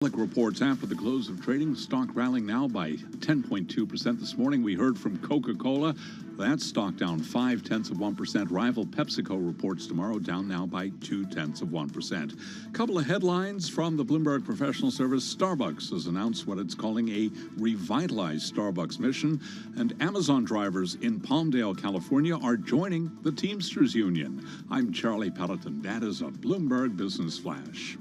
Reports after the close of trading, stock rallying now by 10.2% this morning. We heard from Coca-Cola. That stock down 0.5%. Rival PepsiCo reports tomorrow, down now by 0.2%. Couple of headlines from the Bloomberg Professional Service. Starbucks has announced what it's calling a revitalized Starbucks mission, and Amazon drivers in Palmdale, California are joining the Teamsters Union. I'm Charlie Pelleton. That is a Bloomberg Business Flash.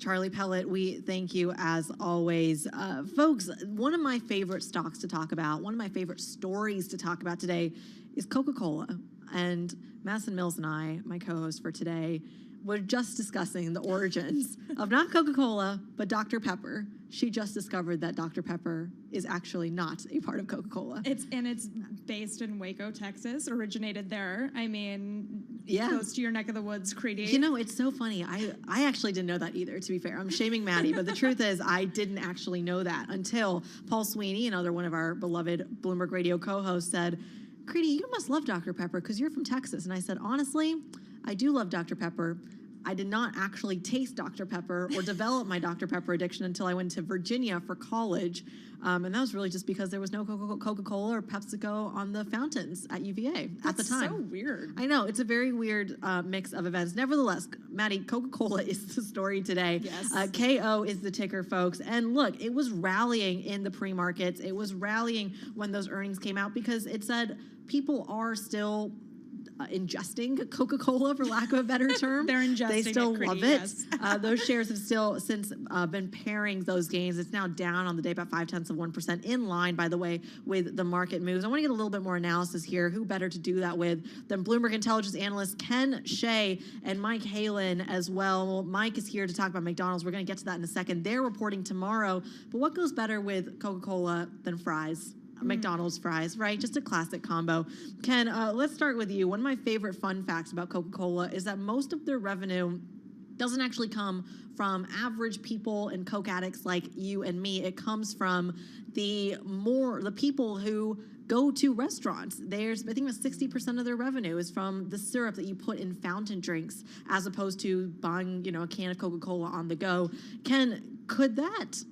Charlie Pellet, we thank you as always. Folks, one of my favorite stocks to talk about, one of my favorite stories to talk about today is Coca-Cola. And Madison Mills and I, my co-host for today, were just discussing the origins of not Coca-Cola, but Dr. Pepper. She just discovered that Dr. Pepper is actually not a part of Coca-Cola. It's based in Waco, Texas, originated there. I mean, yeah, close to your neck of the woods, Creedy. You know, it's so funny. I actually didn't know that either, to be fair. I'm shaming Maddie, but the truth is I didn't actually know that until Paul Sweeney, another one of our beloved Bloomberg Radio co-hosts, said, Creedy, you must love Dr. Pepper because you're from Texas. And I said, honestly, I do love Dr. Pepper. I did not actually taste Dr. Pepper or develop my Dr. Pepper addiction until I went to Virginia for college. And that was really just because there was no Coca-Cola or PepsiCo on the fountains at UVA at the time. That's so weird. I know. It's a very weird mix of events. Nevertheless, Maddie, Coca-Cola is the story today. Yes. KO is the ticker, folks. And look, it was rallying in the pre-markets. It was rallying when those earnings came out because it said people are still ingesting Coca-Cola, for lack of a better term. They're ingesting They still it, love it. yes. Those shares have still since been pairing those gains. It's now down on the day about 0.5%, in line, by the way, with the market moves. I want to get a little bit more analysis here. Who better to do that with than Bloomberg Intelligence analyst Ken Shea and Mike Halen as well. Mike is here to talk about McDonald's. We're going to get to that in a second. They're reporting tomorrow. But what goes better with Coca-Cola than fries? McDonald's fries, right? Just a classic combo. Ken, let's start with you. One of my favorite fun facts about Coca-Cola is that most of their revenue doesn't actually come from average people and Coke addicts like you and me. It comes from the people who go to restaurants. I think about 60% of their revenue is from the syrup that you put in fountain drinks, as opposed to buying, a can of Coca-Cola on the go. Ken, could that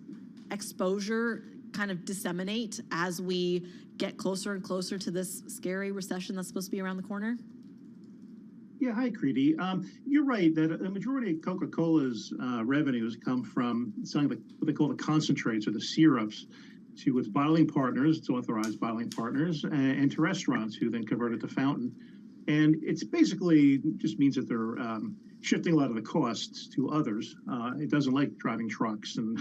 exposure kind of disseminate as we get closer and closer to this scary recession that's supposed to be around the corner? Yeah, hi, Creedy. You're right that the majority of Coca-Cola's revenues come from selling what they call the concentrates or the syrups to its bottling partners, its authorized bottling partners, and to restaurants who then convert it to fountain. And it's basically just means that they're shifting a lot of the costs to others. It doesn't like driving trucks and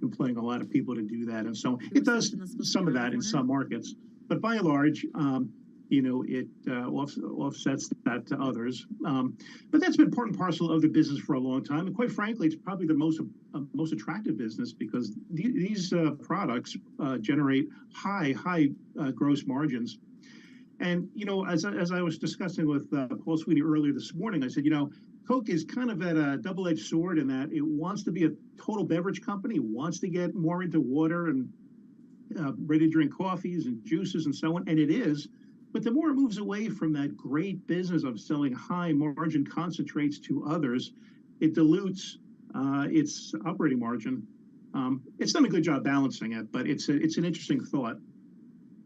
employing a lot of people to do that, and so it does some of that in some markets, but by and large, it offsets that to others. But that's been part and parcel of the business for a long time, and quite frankly, it's probably the most attractive business because these products generate high gross margins. And as I was discussing with Paul Sweeney earlier this morning, I said, Coke is kind of at a double-edged sword in that it wants to be a total beverage company, wants to get more into water and ready-to-drink coffees and juices and so on, and it is. But the more it moves away from that great business of selling high-margin concentrates to others, it dilutes its operating margin. It's done a good job balancing it, but it's an interesting thought.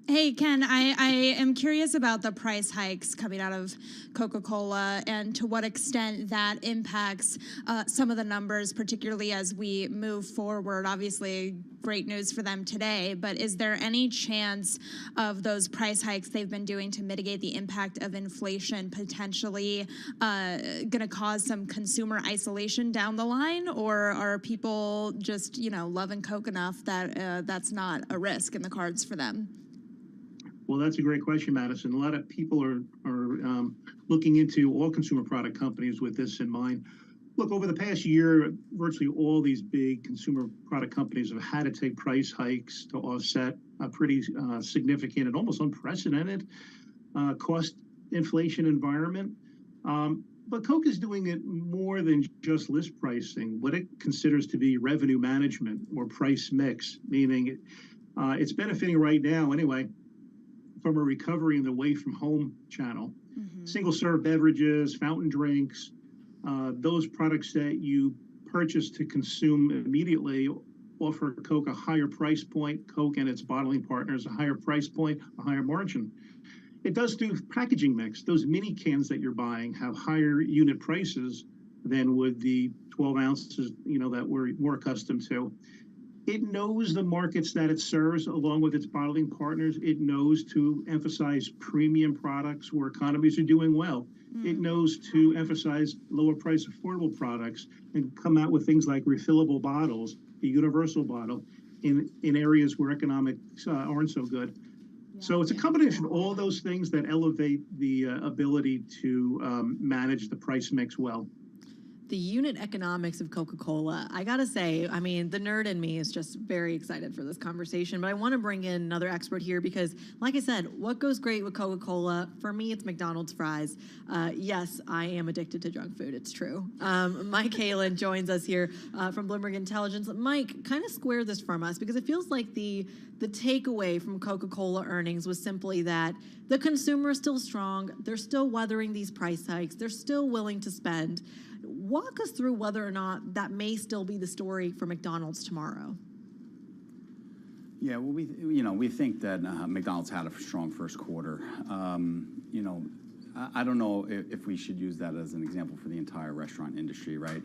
Hey, Ken, I am curious about the price hikes coming out of Coca-Cola and to what extent that impacts some of the numbers, particularly as we move forward. Obviously, great news for them today, but is there any chance of those price hikes they've been doing to mitigate the impact of inflation potentially going to cause some consumer isolation down the line, or are people just, loving Coke enough that that's not a risk in the cards for them? Well, that's a great question, Madison. A lot of people are looking into all consumer product companies with this in mind. Look, over the past year, virtually all these big consumer product companies have had to take price hikes to offset a pretty significant and almost unprecedented cost inflation environment. But Coke is doing it more than just list pricing, what it considers to be revenue management or price mix, meaning it's benefiting right now anyway from a recovery in the away from home channel. Single serve beverages, fountain drinks, those products that you purchase to consume immediately offer Coke a higher price point, Coke and its bottling partners a higher price point, a higher margin. It does do packaging mix. Those mini cans that you're buying have higher unit prices than would the 12 ounces, that we're more accustomed to. It knows the markets that it serves along with its bottling partners. It knows to emphasize premium products where economies are doing well. It knows to emphasize lower price affordable products and come out with things like refillable bottles, a universal bottle in areas where economics aren't so good. So it's a combination of all those things that elevate the ability to manage the price mix well. The unit economics of Coca-Cola, I gotta say, I mean, the nerd in me is just very excited for this conversation, but I wanna bring in another expert here because, like I said, what goes great with Coca-Cola? For me, it's McDonald's fries. Yes, I am addicted to junk food, it's true. Mike Halen joins us here from Bloomberg Intelligence. Mike, kind of square this from us because it feels like the takeaway from Coca-Cola earnings was simply that the consumer is still strong, they're still weathering these price hikes, they're still willing to spend. Walk us through whether or not that may still be the story for McDonald's tomorrow. Yeah, well, we think that McDonald's had a strong first quarter. I don't know if we should use that as an example for the entire restaurant industry, right?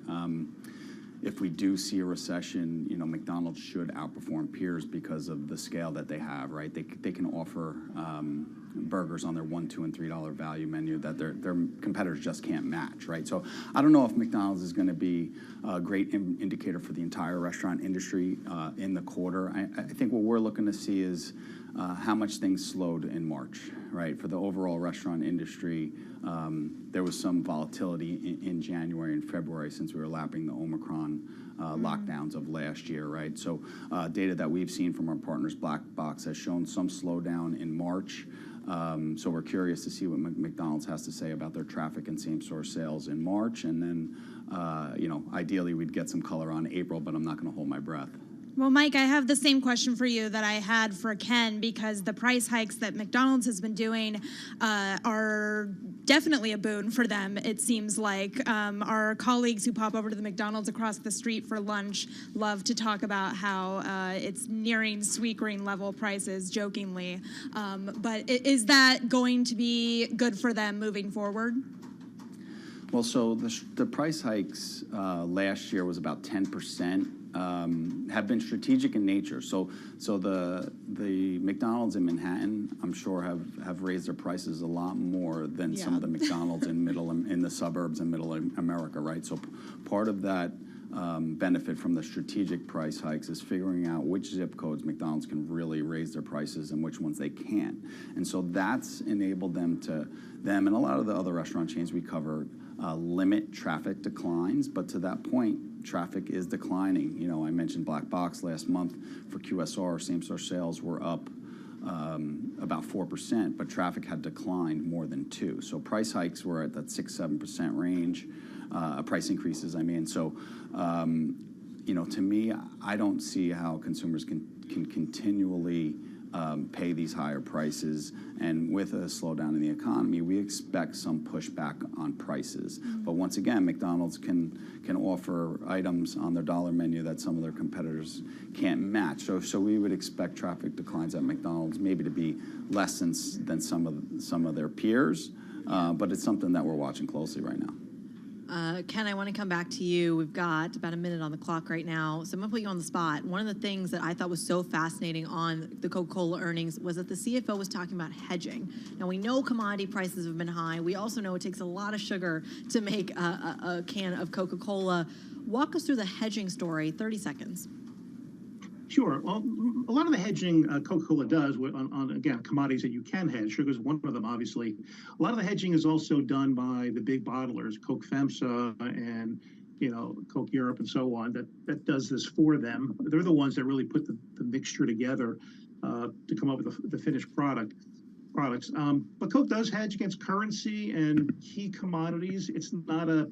If we do see a recession, McDonald's should outperform peers because of the scale that they have, right? They can offer burgers on their $1, $2, and $3 value menu that their competitors just can't match, right? So I don't know if McDonald's is going to be a great indicator for the entire restaurant industry in the quarter. I think what we're looking to see is how much things slowed in March, right? For the overall restaurant industry, there was some volatility in January and February since we were lapping the Omicron lockdowns of last year, right? So data that we've seen from our partners, Black Box, has shown some slowdown in March. So we're curious to see what McDonald's has to say about their traffic and same-store sales in March. And then, ideally we'd get some color on April, but I'm not going to hold my breath. Well, Mike, I have the same question for you that I had for Ken, because the price hikes that McDonald's has been doing are definitely a boon for them, it seems like. Our colleagues who pop over to the McDonald's across the street for lunch love to talk about how it's nearing Sweetgreen level prices, jokingly. But is that going to be good for them moving forward? Well, so the price hikes last year was about 10%. Have been strategic in nature. So the McDonald's in Manhattan, I'm sure, have raised their prices a lot more than some of the McDonald's in the suburbs and middle America, right? So part of that benefit from the strategic price hikes is figuring out which zip codes McDonald's can really raise their prices and which ones they can't. And so that's enabled them and a lot of the other restaurant chains we cover limit traffic declines, but to that point, traffic is declining. I mentioned Black Box last month for QSR, same-store sales were up about 4%, but traffic had declined more than 2%. So price hikes were at that 6-7% range, price increases, I mean. So, to me, I don't see how consumers can continually pay these higher prices, and with a slowdown in the economy, we expect some pushback on prices. But once again, McDonald's can offer items on their dollar menu that some of their competitors can't match. So we would expect traffic declines at McDonald's maybe to be less than some of their peers, but it's something that we're watching closely right now. Ken, I want to come back to you. We've got about a minute on the clock right now, so I'm going to put you on the spot. One of the things that I thought was so fascinating on the Coca-Cola earnings was that the CFO was talking about hedging. Now, we know commodity prices have been high. We also know it takes a lot of sugar to make a can of Coca-Cola. Walk us through the hedging story, 30 seconds. Sure. Well, a lot of the hedging Coca-Cola does on, again, commodities that you can hedge. Sugar is one of them, obviously. A lot of the hedging is also done by the big bottlers, Coke FEMSA and, Coke Europe and so on, that does this for them. They're the ones that really put the mixture together to come up with the finished products. But Coke does hedge against currency and key commodities. It's not a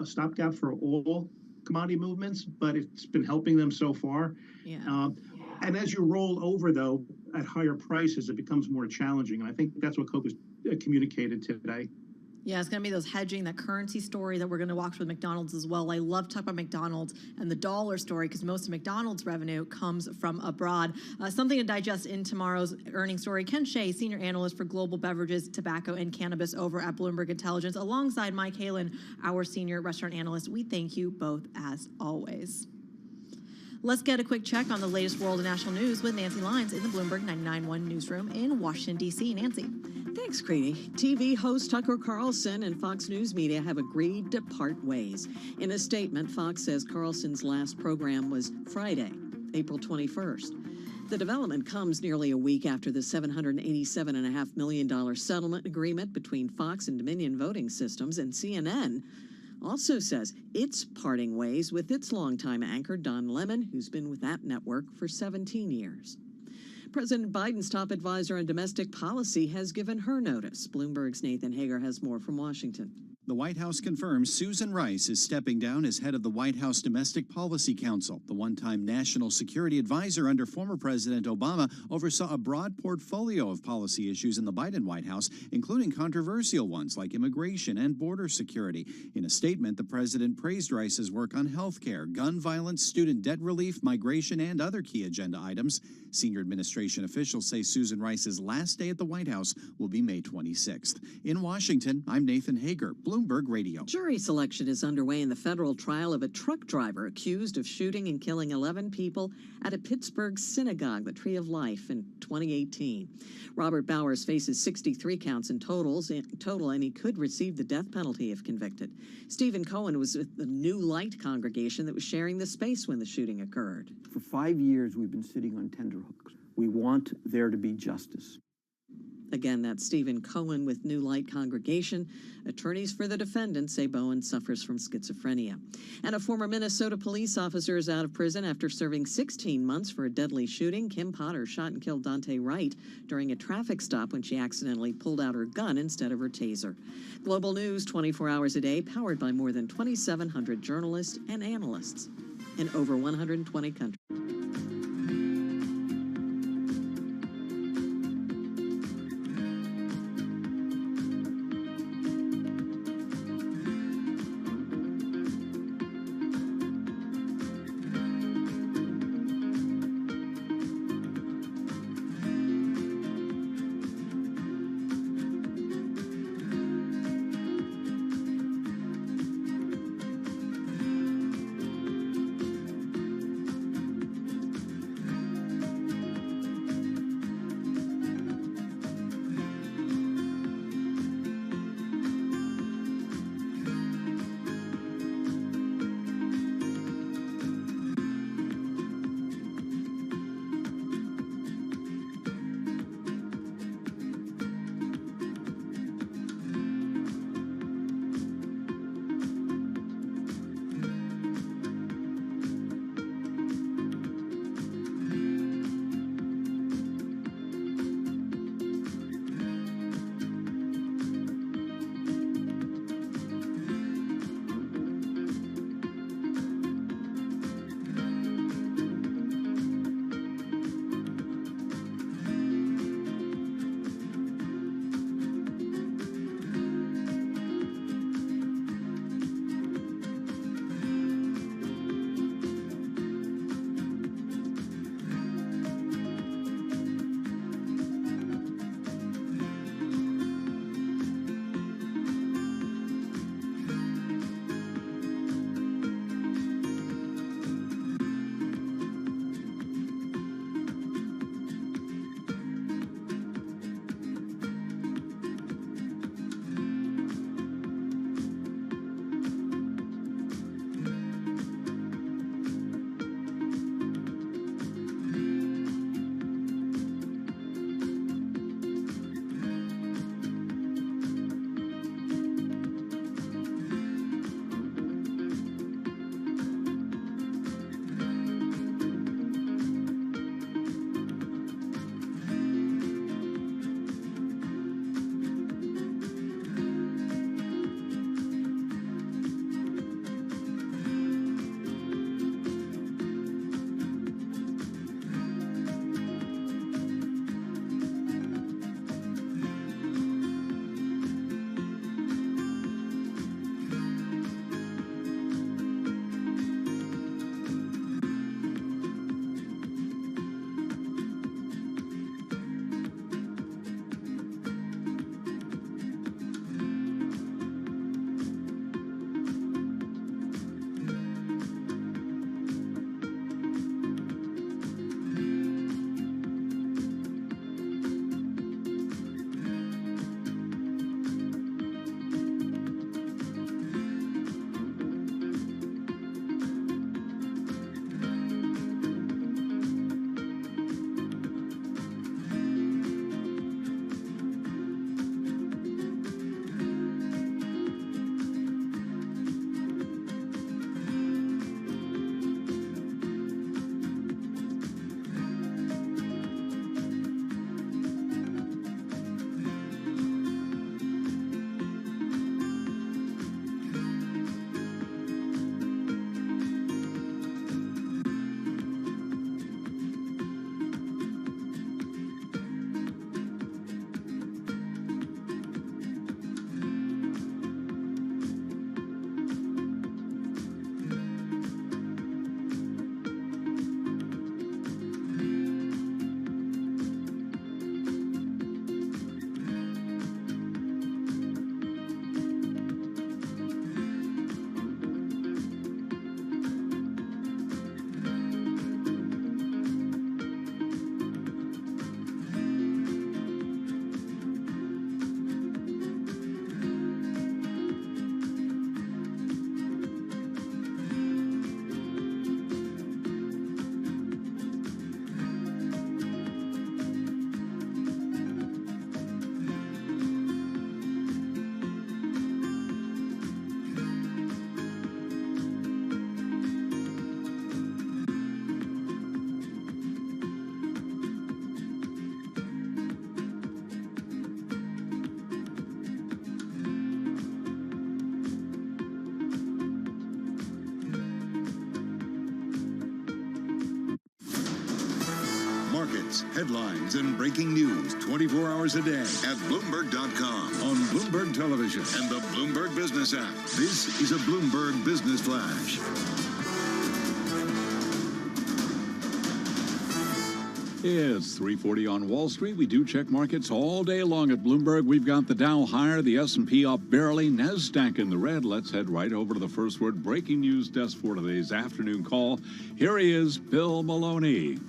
stopgap for all commodity movements, but it's been helping them so far. Yeah. And as you roll over, though, at higher prices, it becomes more challenging. And I think that's what Coke has communicated today. Yeah, it's going to be those hedging, that currency story that we're going to watch with McDonald's as well. I love talking about McDonald's and the dollar story because most of McDonald's revenue comes from abroad. Something to digest in tomorrow's earnings story. Ken Shea, senior analyst for global beverages, tobacco, and cannabis over at Bloomberg Intelligence, alongside Mike Halen, our senior restaurant analyst. We thank you both as always. Let's get a quick check on the latest world and national news with Nancy Lyons in the Bloomberg 99.1 newsroom in Washington, D.C. Nancy. Thanks, Creedy. TV host Tucker Carlson and Fox News Media have agreed to part ways. In a statement, Fox says Carlson's last program was Friday, April 21st. The development comes nearly a week after the $787.5 million settlement agreement between Fox and Dominion Voting Systems, and CNN also says it's parting ways with its longtime anchor, Don Lemon, who's been with that network for 17 years. President Biden's top advisor on domestic policy has given her notice. Bloomberg's Nathan Hager has more from Washington. The White House confirms Susan Rice is stepping down as head of the White House Domestic Policy Council. The one-time national security advisor under former President Obama oversaw a broad portfolio of policy issues in the Biden White House, including controversial ones like immigration and border security. In a statement, the president praised Rice's work on health care, gun violence, student debt relief, migration, and other key agenda items. Senior administration officials say Susan Rice's last day at the White House will be May 26th. In Washington, I'm Nathan Hager, Bloomberg Radio. Jury selection is underway in the federal trial of a truck driver accused of shooting and killing 11 people at a Pittsburgh synagogue, the Tree of Life, in 2018. Robert Bowers faces 63 counts in total, and he could receive the death penalty if convicted. Stephen Cohen was with the New Light congregation that was sharing the space when the shooting occurred. For 5 years, we've been sitting on tenterhooks. We want there to be justice. Again, that's Stephen Cohen with New Light Congregation. Attorneys for the defendant say Bowen suffers from schizophrenia. And a former Minnesota police officer is out of prison after serving 16 months for a deadly shooting. Kim Potter shot and killed Dante Wright during a traffic stop when she accidentally pulled out her gun instead of her taser. Global news 24 hours a day, powered by more than 2,700 journalists and analysts in over 120 countries. markets, headlines, and breaking news 24 hours a day at Bloomberg.com, on Bloomberg Television, and the Bloomberg Business app. This is a Bloomberg Business Flash. It's 3:40 on Wall Street. We do check markets all day long at Bloomberg. We've got the Dow higher, the S&P up barely, NASDAQ in the red. Let's head right over to the first word breaking news desk for today's afternoon call. Here he is, Bill Maloney.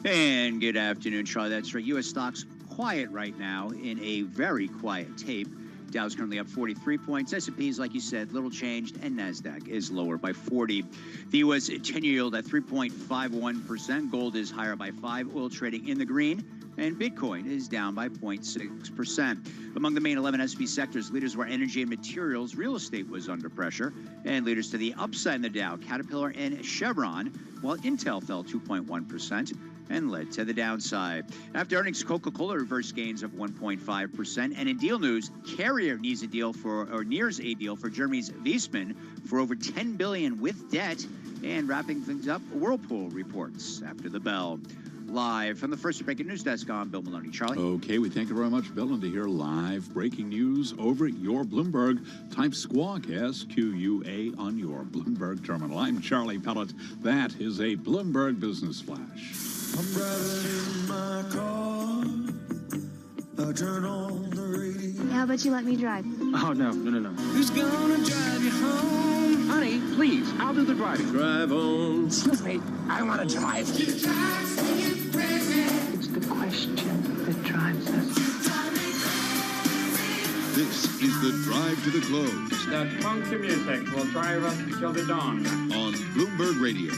And good afternoon, Charlie. That's right. U.S. stocks quiet right now in a very quiet tape. Dow's currently up 43 points. S&P's, like you said, little changed, and NASDAQ is lower by 40. The U.S. 10-year yield at 3.51%. Gold is higher by 5. Oil trading in the green, and Bitcoin is down by 0.6%. Among the main 11 S&P sectors, leaders were energy and materials. Real estate was under pressure, and leaders to the upside in the Dow, Caterpillar and Chevron, while Intel fell 2.1%. and led to the downside. After earnings, Coca-Cola reversed gains of 1.5%. And in deal news, Carrier needs a deal nears a deal for Germany's Wiesmann for over $10 billion with debt. And wrapping things up, Whirlpool reports after the bell. Live from the first breaking news desk, I'm Bill Maloney. Charlie? Okay, we thank you very much, Bill. And to hear live breaking news over your Bloomberg, type Squawk, SQUA, on your Bloomberg terminal. I'm Charlie Pellet. That is a Bloomberg Business Flash. I'm driving in my car. I turn on the radio. How about you let me drive? Oh, no. Who's gonna drive you home? Honey, please, I'll do the driving. Drive on. Excuse me, I want to drive. It's the question that drives us. This is the Drive to the Close. That funky music will drive us till the dawn. On Bloomberg Radio.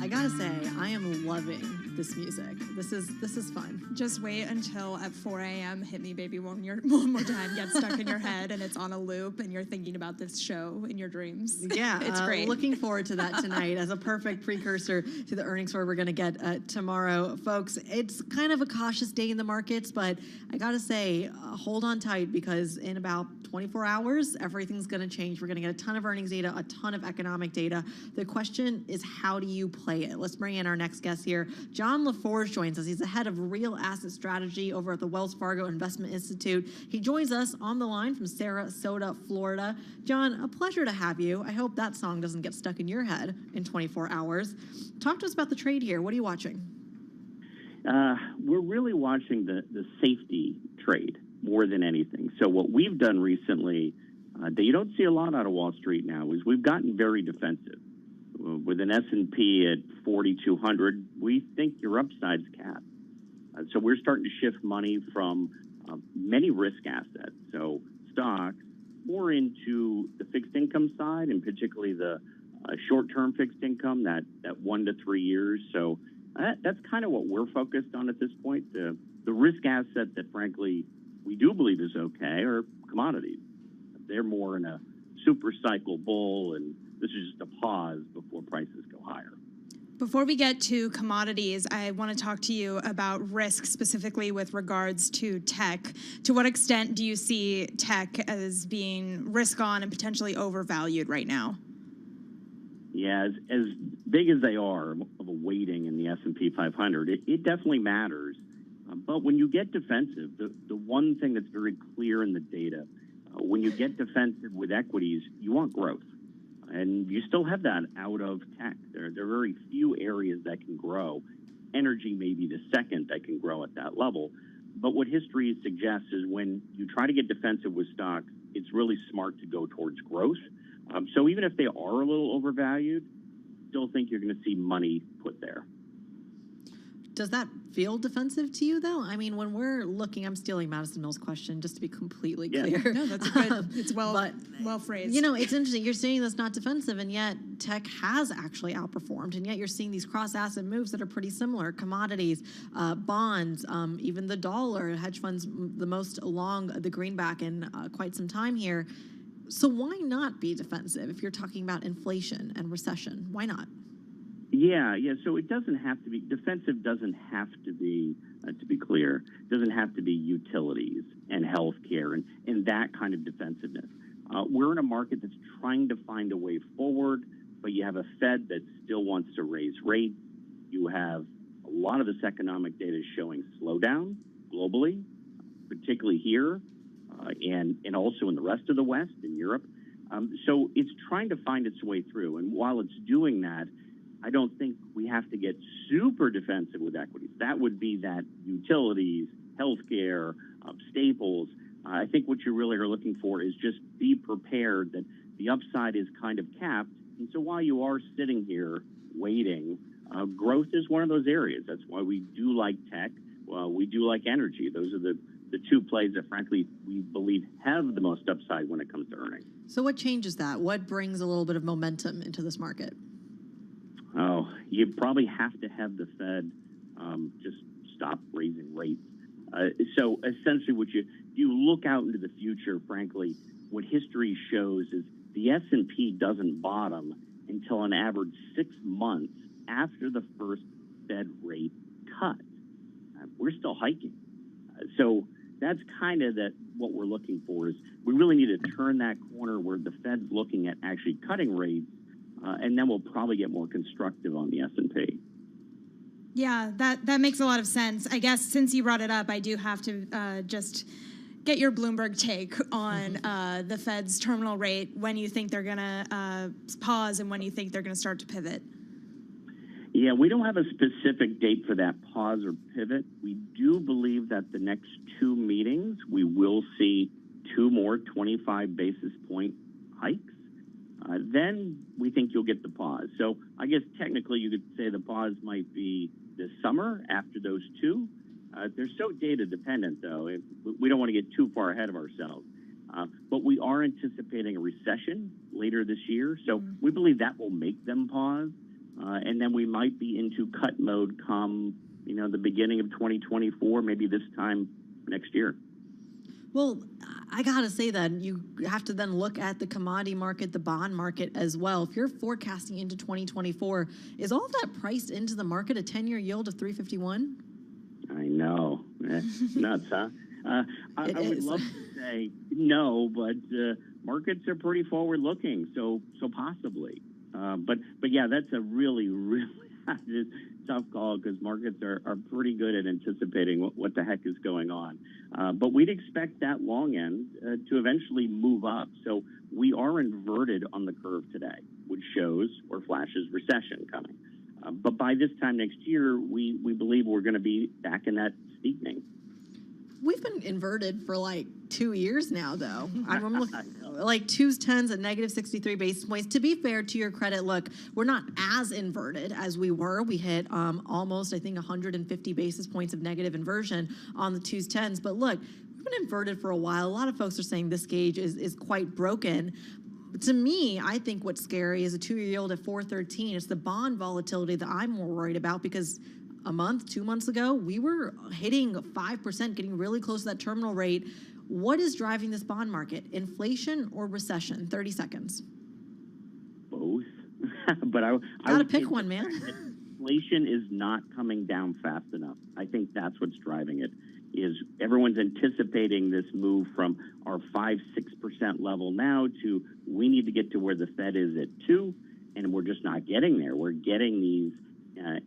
I gotta say, I am loving this music. This is fun. Just wait until at 4 a.m. Hit Me Baby one more time gets stuck in your head and it's on a loop and you're thinking about this show in your dreams. Yeah, it's great. Looking forward to that tonight as a perfect precursor to the earnings where we're going to get tomorrow. Folks, it's kind of a cautious day in the markets, but I got to say, hold on tight because in about 24 hours, everything's going to change. We're going to get a ton of earnings data, a ton of economic data. The question is, how do you play it? Let's bring in our next guest here. John LaForge joins us. He's the head of real asset strategy over at the Wells Fargo Investment Institute. He joins us on the line from Sarasota, Florida. John, a pleasure to have you. I hope that song doesn't get stuck in your head in 24 hours. Talk to us about the trade here. What are you watching? We're really watching the safety trade more than anything. So what we've done recently that you don't see a lot out of Wall Street now is we've gotten very defensive. With an S&P at 4,200, we think your upside's capped. So we're starting to shift money from many risk assets, so stocks, more into the fixed income side, and particularly the short-term fixed income, that 1 to 3 years. So that's kind of what we're focused on at this point. The risk asset that, frankly, we do believe is okay are commodities. They're more in a super cycle bull, and this is just a pause before prices go higher. Before we get to commodities, I want to talk to you about risk specifically with regards to tech. To what extent do you see tech as being risk on and potentially overvalued right now? Yeah, as big as they are of a weighting in the S&P 500, it definitely matters. But when you get defensive, the one thing that's very clear in the data, when you get defensive with equities, you want growth. And you still have that out of tech. There are very few areas that can grow. Energy may be the second that can grow at that level. But what history suggests is when you try to get defensive with stocks, it's really smart to go towards growth. So even if they are a little overvalued, still think you're going to see money put there. Does that feel defensive to you, though? I mean, when we're looking, I'm stealing Madison Mill's question just to be completely clear. No, that's good. It's well phrased. You know, it's interesting. You're saying that's not defensive, and yet tech has actually outperformed, and yet you're seeing these cross-asset moves that are pretty similar. Commodities, bonds, even the dollar, hedge funds the most along the greenback in quite some time here. So why not be defensive if you're talking about inflation and recession? Why not? Yeah. So it doesn't have to be defensive. Doesn't have to be clear. Doesn't have to be utilities and healthcare and that kind of defensiveness. We're in a market that's trying to find a way forward, but you have a Fed that still wants to raise rates. You have A lot of this economic data is showing slowdown globally, particularly here and also in the rest of the West, in Europe. So it's trying to find its way through. And while it's doing that, I don't think we have to get super defensive with equities. That would be that utilities, healthcare, staples. I think what you really are looking for is just be prepared that the upside is kind of capped. And so while you are sitting here waiting, growth is one of those areas. That's why we do like tech. We do like energy. Those are the two plays that, frankly, we believe have the most upside when it comes to earnings. So what changes that? What brings a little bit of momentum into this market? Oh, you probably have to have the Fed just stop raising rates. So essentially, what you look out into the future, frankly, what history shows is the S&P doesn't bottom until an average 6 months after the first Fed rate cut. We're still hiking. So that's kind of what we're looking for is we really need to turn that corner where the Fed's looking at actually cutting rates, and then we'll probably get more constructive on the S&P. Yeah, that makes a lot of sense. I guess since you brought it up, I do have to just get your Bloomberg take on the Fed's terminal rate, when you think they're going to pause and when you think they're going to start to pivot. Yeah, we don't have a specific date for that pause or pivot. We do believe that the next two meetings, we will see 2 more 25 basis point hikes. Then we think you'll get the pause. So I guess technically you could say the pause might be this summer after those 2. They're so data dependent, though. We don't want to get too far ahead of ourselves. But we are anticipating a recession later this year. So we believe that will make them pause. And then we might be into cut mode come, the beginning of 2024, maybe this time next year. Well, I got to say that you have to then look at the commodity market, the bond market as well. If you're forecasting into 2024, is all of that priced into the market, a 10-year yield of 351? I know. Nuts, huh? I would love to say no, but markets are pretty forward-looking, so possibly. But yeah, that's a really, really tough call because markets are pretty good at anticipating what the heck is going on. But we'd expect that long end to eventually move up. So we are inverted on the curve today, which shows or flashes recession coming. But by this time next year, we believe we're going to be back in that steepening. We've been inverted for like 2 years now, though. I'm looking like 2s, 10s, and negative 63 basis points. To be fair, to your credit, look, we're not as inverted as we were. We hit almost, I think, 150 basis points of negative inversion on the 2s, 10s. But look, we've been inverted for a while. A lot of folks are saying this gauge is quite broken. To me, I think what's scary is a 2-year yield at 4.13. It's the bond volatility that I'm more worried about because a month, 2 months ago, we were hitting 5%, getting really close to that terminal rate. What is driving this bond market? Inflation or recession? 30 seconds. Both. But I gotta pick one, man. Inflation is not coming down fast enough. I think that's what's driving it. Is everyone's anticipating this move from our 5-6% level now to we need to get to where the Fed is at 2, and we're just not getting there. We're getting these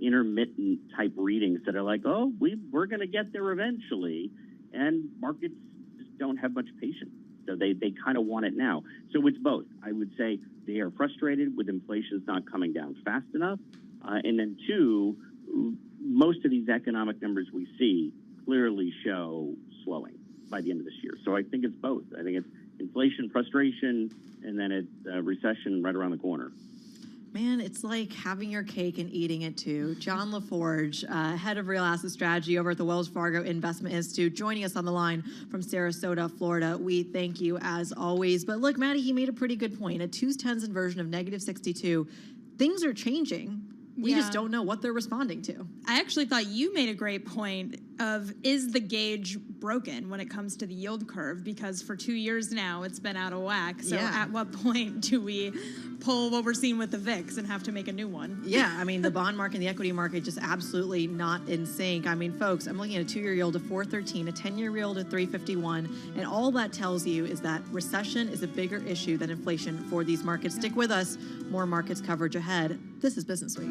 intermittent type readings that are like, oh, we're going to get there eventually, and markets just don't have much patience. So they kind of want it now. So it's both. I would say they are frustrated with inflation's not coming down fast enough. And then 2, most of these economic numbers we see clearly show slowing by the end of this year. So I think it's both. I think it's inflation, frustration, and then it's recession right around the corner. Man, it's like having your cake and eating it too. John LaForge, head of real asset strategy over at the Wells Fargo Investment Institute, joining us on the line from Sarasota, Florida. We thank you as always. But look, Maddie, he made a pretty good point. A 2s, 10s inversion of negative 62. Things are changing. We just don't know what they're responding to. I actually thought you made a great point of, is the gauge broken when it comes to the yield curve? Because for 2 years now, it's been out of whack. So at what point do we pull what we're seeing with the VIX and have to make a new one? Yeah, I mean, the bond market and the equity market just absolutely not in sync. I mean, folks, I'm looking at a 2-year yield of 4.13, a 10-year yield of 3.51, and all that tells you is that recession is a bigger issue than inflation for these markets. Stick with us. More markets coverage ahead. This is Business Week.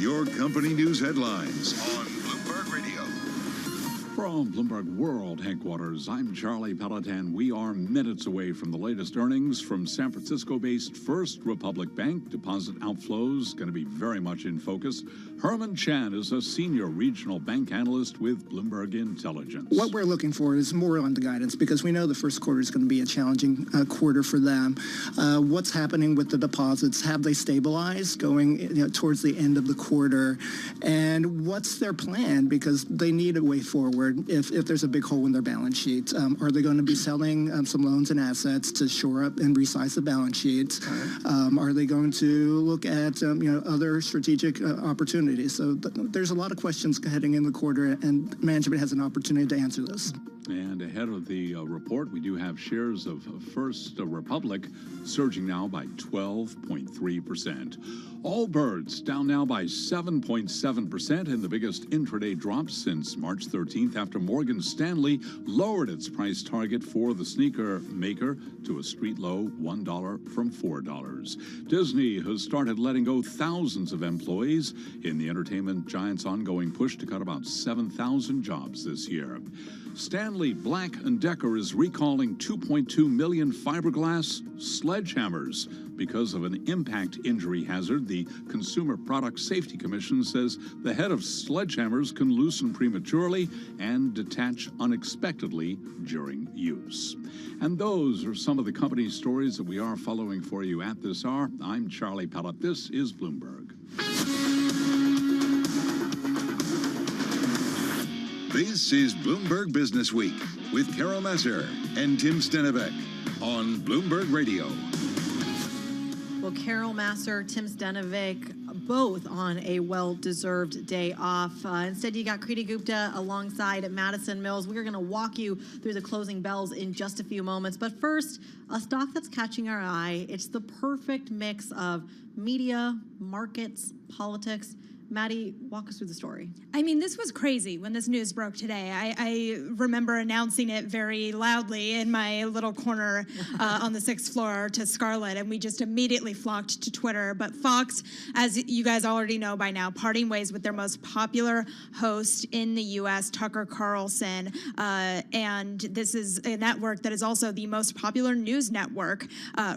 your company news headlines on Bloomberg Radio. From Bloomberg World Headquarters, I'm Charlie Pelletan. We are minutes away from the latest earnings from San Francisco-based First Republic Bank. Deposit outflows going to be very much in focus. Herman Chan is a senior regional bank analyst with Bloomberg Intelligence. What we're looking for is more on the guidance because we know the first quarter is going to be a challenging quarter for them. What's happening with the deposits? Have they stabilized going towards the end of the quarter? And what's their plan? Because they need a way forward if there's a big hole in their balance sheet. Are they going to be selling some loans and assets to shore up and resize the balance sheet? Are they going to look at other strategic opportunities? So there's a lot of questions heading in the quarter, and management has an opportunity to answer this. And ahead of the report, we do have shares of First Republic surging now by 12.3%. Allbirds down now by 7.7% in the biggest intraday drop since March 13th after Morgan Stanley lowered its price target for the sneaker maker to a street low $1 from $4. Disney has started letting go thousands of employees in the entertainment giant's ongoing push to cut about 7,000 jobs this year. Stanley Black & Decker is recalling 2.2 million fiberglass sledgehammers because of an impact injury hazard. The Consumer Product Safety Commission says the head of sledgehammers can loosen prematurely and detach unexpectedly during use. And those are some of the company stories that we are following for you at this hour. I'm Charlie Pellet. This is Bloomberg. This is Bloomberg Business Week with Carol Messer and Tim Stenevec on Bloomberg Radio. Well, Carol Masser, Tim Stenevec, both on a well-deserved day off. Instead, you got Kriti Gupta alongside Madison Mills. We're going to walk you through the closing bells in just a few moments. But first, a stock that's catching our eye. It's the perfect mix of media, markets, politics. Maddie, walk us through the story. I mean, this was crazy when this news broke today. I remember announcing it very loudly in my little corner on the 6th floor to Scarlett, and we just immediately flocked to Twitter. But Fox, as you guys already know by now, parting ways with their most popular host in the U.S., Tucker Carlson. And this is a network that is also the most popular news network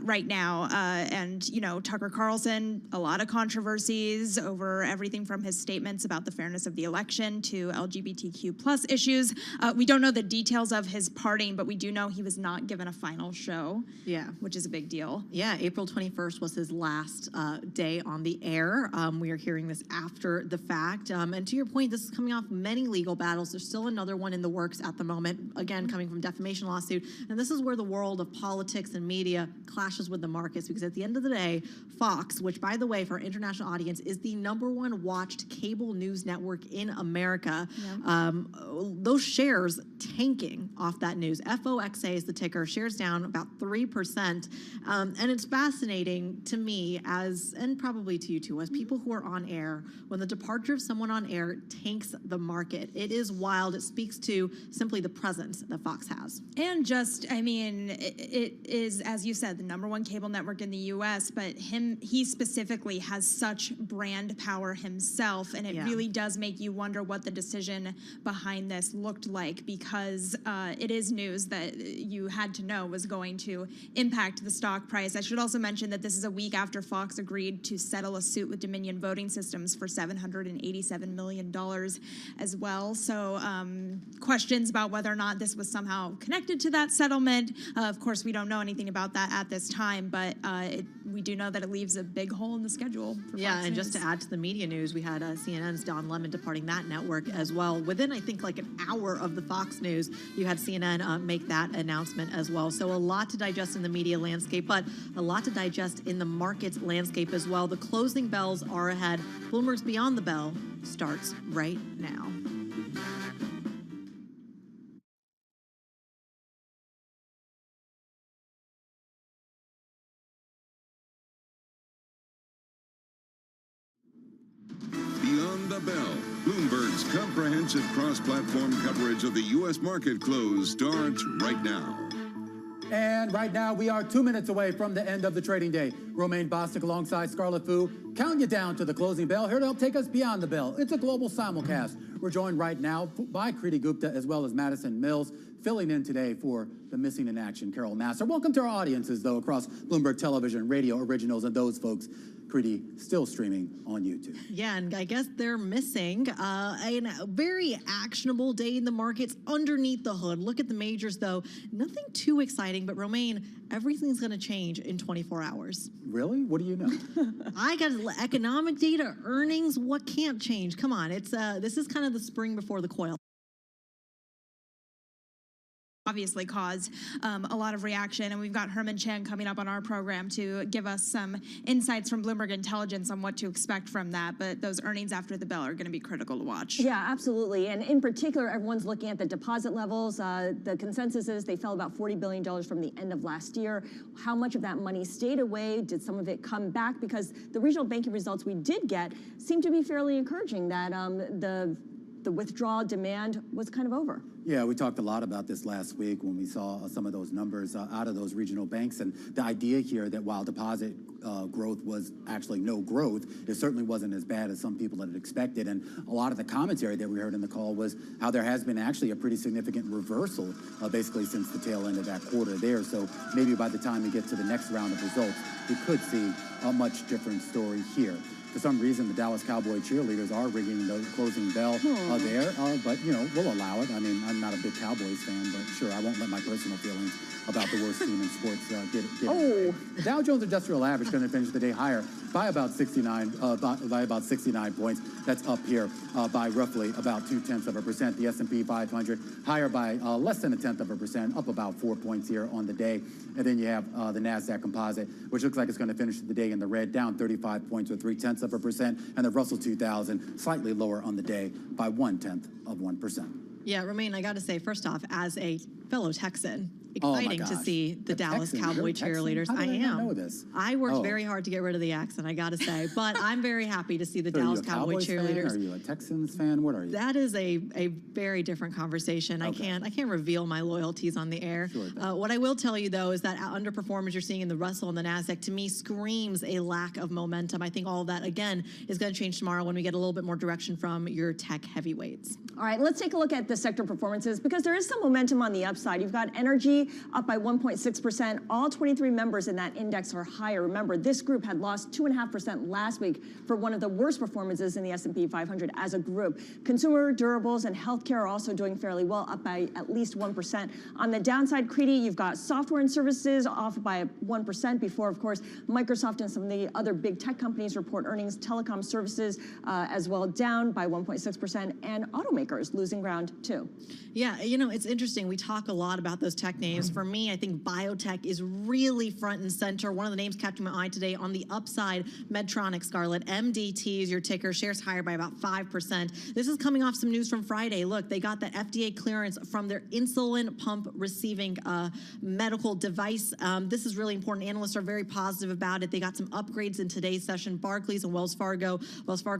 right now. And, Tucker Carlson, a lot of controversies over everything from his statements about the fairness of the election to LGBTQ plus issues. We don't know the details of his parting, but we do know he was not given a final show. Yeah. Which is a big deal. Yeah, April 21st was his last day on the air. We are hearing this after the fact. And to your point, this is coming off many legal battles. There's still another one in the works at the moment, again, coming from defamation lawsuit. And this is where the world of politics and media clashes with the markets, because at the end of the day, Fox, which, by the way, for our international audience, is the #1 watched cable news network in America. Yeah. Those shares tanking off that news. FOXA is the ticker. Shares down about 3%. And it's fascinating to me, and probably to you too, as people who are on air, when the departure of someone on air tanks the market. It is wild. It speaks to simply the presence that Fox has. And it is, as you said, the #1 cable network in the U.S., but he specifically has such brand power himself, and it really does make you wonder what the decision behind this looked like, because it is news that you had to know was going to impact the stock price. I should also mention that this is a week after Fox agreed to settle a suit with Dominion Voting Systems for $787 million as well. So questions about whether or not this was somehow connected to that settlement. Of course, we don't know anything about that at this time, but we do know that it leaves a big hole in the schedule for Fox and News. just to add to the media news, we had CNN's Don Lemon departing that network as well. Within, I think, like an hour of the Fox News, you had CNN make that announcement as well. So a lot to digest in the media landscape, but a lot to digest in the markets landscape as well. The closing bells are ahead. Bloomberg's Beyond the Bell starts right now. Beyond the Bell, Bloomberg's comprehensive cross-platform coverage of the U.S. market close starts right now. And right now, we are 2 minutes away from the end of the trading day. Romaine Bostic alongside Scarlett Fu, counting you down to the closing bell, here to help take us beyond the bell. It's a global simulcast. We're joined right now by Kriti Gupta as well as Madison Mills, filling in today for the missing in action, Carol Nassar. Welcome to our audiences, though, across Bloomberg Television, Radio Originals, and those folks. Kriti, still streaming on YouTube. Yeah, and I guess they're missing a very actionable day in the markets underneath the hood. Look at the majors, though. Nothing too exciting, but Romaine, everything's going to change in 24 hours. Really? What do you know? I got economic data, earnings. What can't change? Come on, it's this is kind of the spring before the coil. Obviously caused a lot of reaction, and we've got Herman Chan coming up on our program to give us some insights from Bloomberg Intelligence on what to expect from that. But those earnings after the bell are going to be critical to watch. Yeah, absolutely. And in particular, everyone's looking at the deposit levels. The consensus is they fell about $40 billion from the end of last year. How much of that money stayed away? Did some of it come back? Because the regional banking results we did get seem to be fairly encouraging, that the withdrawal demand was kind of over. Yeah, we talked a lot about this last week when we saw some of those numbers out of those regional banks. And the idea here that while deposit growth was actually no growth, it certainly wasn't as bad as some people had expected. And a lot of the commentary that we heard in the call was how there has been actually a pretty significant reversal basically since the tail end of that quarter there. So maybe by the time we get to the next round of results, we could see a much different story here. For some reason, the Dallas Cowboy cheerleaders are ringing the closing bell there, but, you know, we'll allow it. I mean, I'm not a big Cowboys fan, but sure, I won't let my personal feelings about the worst team in sports get in the way. The Dow Jones Industrial Average going to finish the day higher by about 69 points. That's up here by roughly about 0.2%. The S&P 500 higher by less than 0.1%, up about 4 points here on the day. And then you have the NASDAQ Composite, which looks like it's going to finish the day in the red, down 35 points or 0.3%. And the Russell 2000 slightly lower on the day by 0.1%. Yeah, Romaine, I got to say, first off, as a fellow Texan, Oh exciting to see the Dallas Cowboy cheerleaders. How did I not am. know this? I worked very hard to get rid of the accent, I got to say, but I'm very happy to see the Dallas Cowboy cheerleaders. Fan? Are you a Texans fan? What are you? That is a very different conversation. Okay. I can't reveal my loyalties on the air. Sure, what I will tell you, though, is that underperformance you're seeing in the Russell and the NASDAQ, to me, screams a lack of momentum. I think all of that, again, is going to change tomorrow when we get a little bit more direction from your tech heavyweights. All right, let's take a look at the sector performances, because there is some momentum on the upside. You've got energy up by 1.6%. All 23 members in that index are higher. Remember, this group had lost 2.5% last week for one of the worst performances in the S&P 500 as a group. Consumer durables and healthcare are also doing fairly well, up by at least 1%. On the downside, Kriti, you've got software and services off by 1% before, of course, Microsoft and some of the other big tech companies report earnings. Telecom services as well, down by 1.6%, and automakers losing ground too. Yeah, you know, it's interesting. We talk a lot about those tech names. For me, I think biotech is really front and center. One of the names catching my eye today on the upside, Medtronic, Scarlett. MDT is your ticker. Shares higher by about 5%. This is coming off some news from Friday. Look, they got that FDA clearance from their insulin pump receiving medical device. This is really important. Analysts are very positive about it. They got some upgrades in today's session. Barclays and Wells Fargo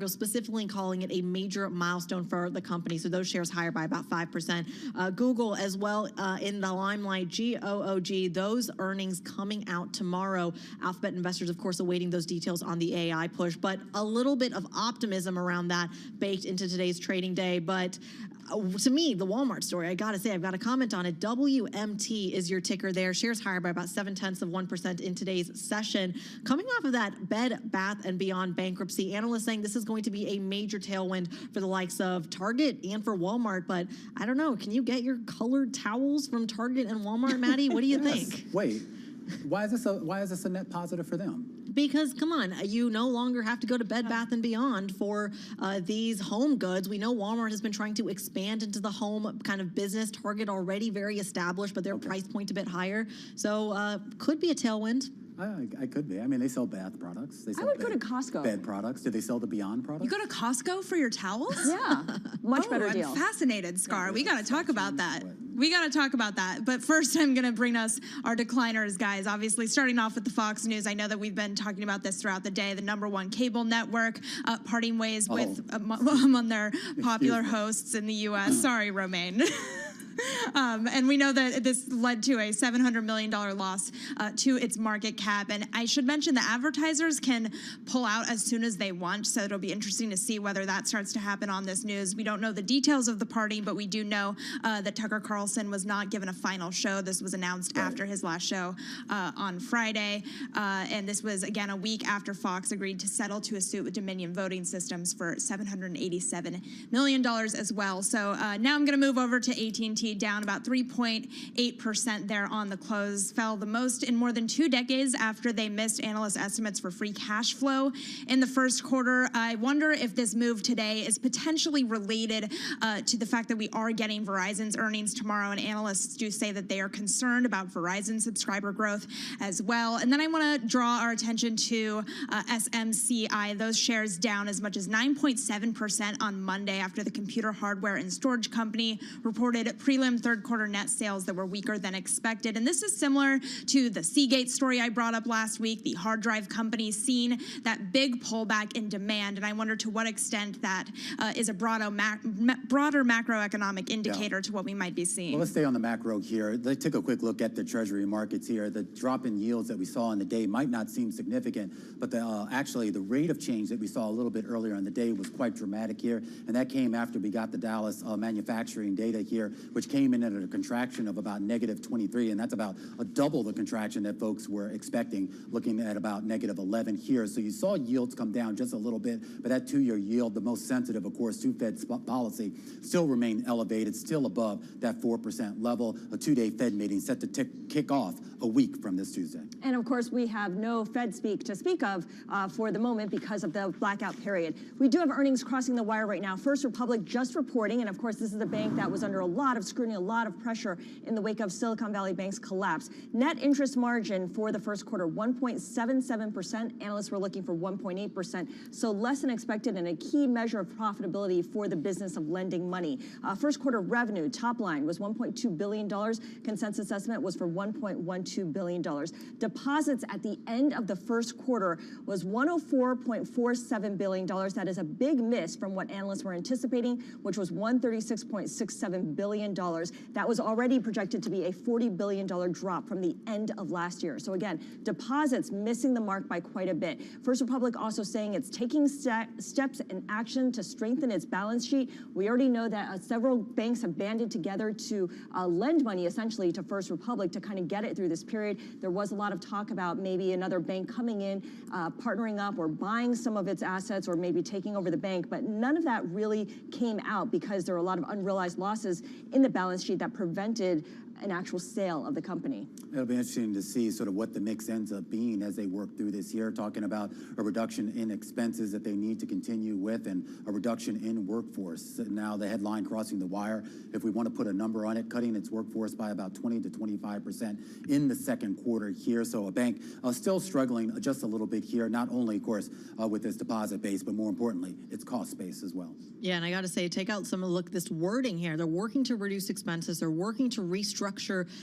specifically calling it a major milestone for the company. So those shares higher by about 5%. Google as well in the limelight, GOOG, those earnings coming out tomorrow. Alphabet investors, of course, awaiting those details on the AI push, but a little bit of optimism around that baked into today's trading day. But to me, the Walmart story, I got to say, I've got to comment on it. WMT is your ticker there. Shares higher by about 0.7% in today's session. Coming off of that Bed Bath & Beyond bankruptcy, analysts saying this is going to be a major tailwind for the likes of Target and for Walmart. But I don't know, can you get your colored towels from Target and Walmart, Maddie? What do you think? Wait, why is this a net positive for them? Because, come on, you no longer have to go to Bed Bath & Beyond for these home goods. We know Walmart has been trying to expand into the home kind of business. Target already very established, but their price point a bit higher. So could be a tailwind. I could be. I mean, they sell bath products. They sell I would go to Costco. Bed products. Do they sell the Beyond products? You go to Costco for your towels? Yeah, much better deal. I'm fascinated, Scar. We got to talk about that. We got to talk about that. But first, I'm going to bring us our decliners, guys. Obviously, starting off with the Fox News. I know that we've been talking about this throughout the day. The #1 cable network parting ways with among their popular hosts in the U.S. Sorry, Romaine. And we know that this led to a $700 million loss to its market cap. And I should mention the advertisers can pull out as soon as they want, so it'll be interesting to see whether that starts to happen on this news. We don't know the details of the party, but we do know that Tucker Carlson was not given a final show. This was announced after his last show on Friday. And this was, again, a week after Fox agreed to settle to a suit with Dominion Voting Systems for $787 million as well. So now I'm going to move over to AT&T, down about 3.8% there on the close. Fell the most in more than 2 decades after they missed analyst estimates for free cash flow in the first quarter. I wonder if this move today is potentially related to the fact that we are getting Verizon's earnings tomorrow, and analysts do say that they are concerned about Verizon subscriber growth as well. And then I want to draw our attention to SMCI. Those shares down as much as 9.7% on Monday after the computer hardware and storage company reported prelim third quarter net sales that were weaker than expected. And this is similar to the Seagate story I brought up last week. The hard drive company seen that big pullback in demand, and I wonder to what extent that is a broader macroeconomic indicator to what we might be seeing. Well, let's stay on the macro here. Let's take a quick look at the Treasury markets here. The drop in yields that we saw in the day might not seem significant, but actually the rate of change that we saw a little bit earlier in the day was quite dramatic here, and that came after we got the Dallas manufacturing data here, which came in at a contraction of about -23, and that's about double the contraction that folks were expecting, looking at about -11 here. So you saw yields come down just a little bit, but that 2-year yield, the most sensitive, of course, to Fed policy, still remain elevated, still above that 4% level. A 2-day Fed meeting set to kick off a week from this Tuesday. And of course, we have no Fed speak to speak of for the moment because of the blackout period. We do have earnings crossing the wire right now. First Republic just reporting, and of course, this is a bank that was under a lot of scrutiny, a lot of pressure in the wake of Silicon Valley Bank's collapse. Net interest margin for the first quarter, 1.77%. Analysts were looking for 1.8%, so less than expected and a key measure of profitability for the business of lending money. First quarter revenue, top line, was $1.2 billion. Consensus estimate was for $1.12 billion. Deposits at the end of the first quarter was $104.47 billion. That is a big miss from what analysts were anticipating, which was $136.67 billion. That was already projected to be a $40 billion drop from the end of last year. So again, deposits missing the mark by quite a bit. First Republic also saying it's taking steps and action to strengthen its balance sheet. We already know that several banks have banded together to lend money essentially to First Republic to kind of get it through this period. There was a lot of talk about maybe another bank coming in, partnering up or buying some of its assets or maybe taking over the bank, but none of that really came out because there were a lot of unrealized losses in the balance sheet that prevented an actual sale of the company. It'll be interesting to see sort of what the mix ends up being as they work through this year, talking about a reduction in expenses that they need to continue with and a reduction in workforce. Now the headline crossing the wire, if we want to put a number on it, cutting its workforce by about 20 to 25% in the second quarter here. So a bank still struggling just a little bit here, not only, of course, with its deposit base, but more importantly, its cost base as well. Yeah, and I got to say, take out some of this wording here. They're working to reduce expenses. They're working to restructure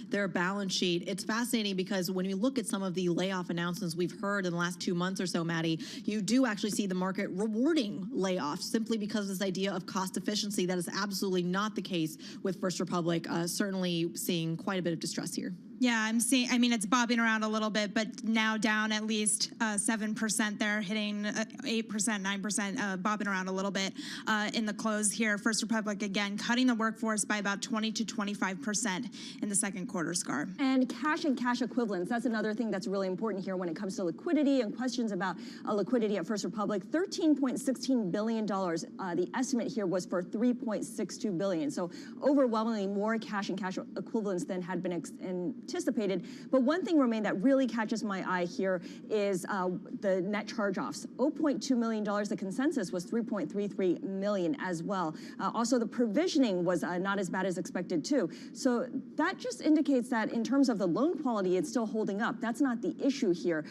their balance sheet. It's fascinating because when you look at some of the layoff announcements we've heard in the last 2 months or so, Maddie, you do actually see the market rewarding layoffs simply because of this idea of cost efficiency. That is absolutely not the case with First Republic. Certainly seeing quite a bit of distress here. Yeah, I'm seeing, I mean, it's bobbing around a little bit, but now down at least 7% there, hitting 8%, 9%, bobbing around a little bit in the close here. First Republic, again, cutting the workforce by about 20 to 25% in the second quarter, Scar. And cash equivalents, that's another thing that's really important here when it comes to liquidity and questions about liquidity at First Republic. $13.16 billion. The estimate here was for $3.62 billion. So overwhelmingly more cash and cash equivalents than had been anticipated. But one thing remained that really catches my eye here is the net charge-offs. $0.2 million. The consensus was $3.33 million as well. Also, the provisioning was not as bad as expected too. So that just indicates that in terms of the loan quality, it's still holding up. That's not the issue here.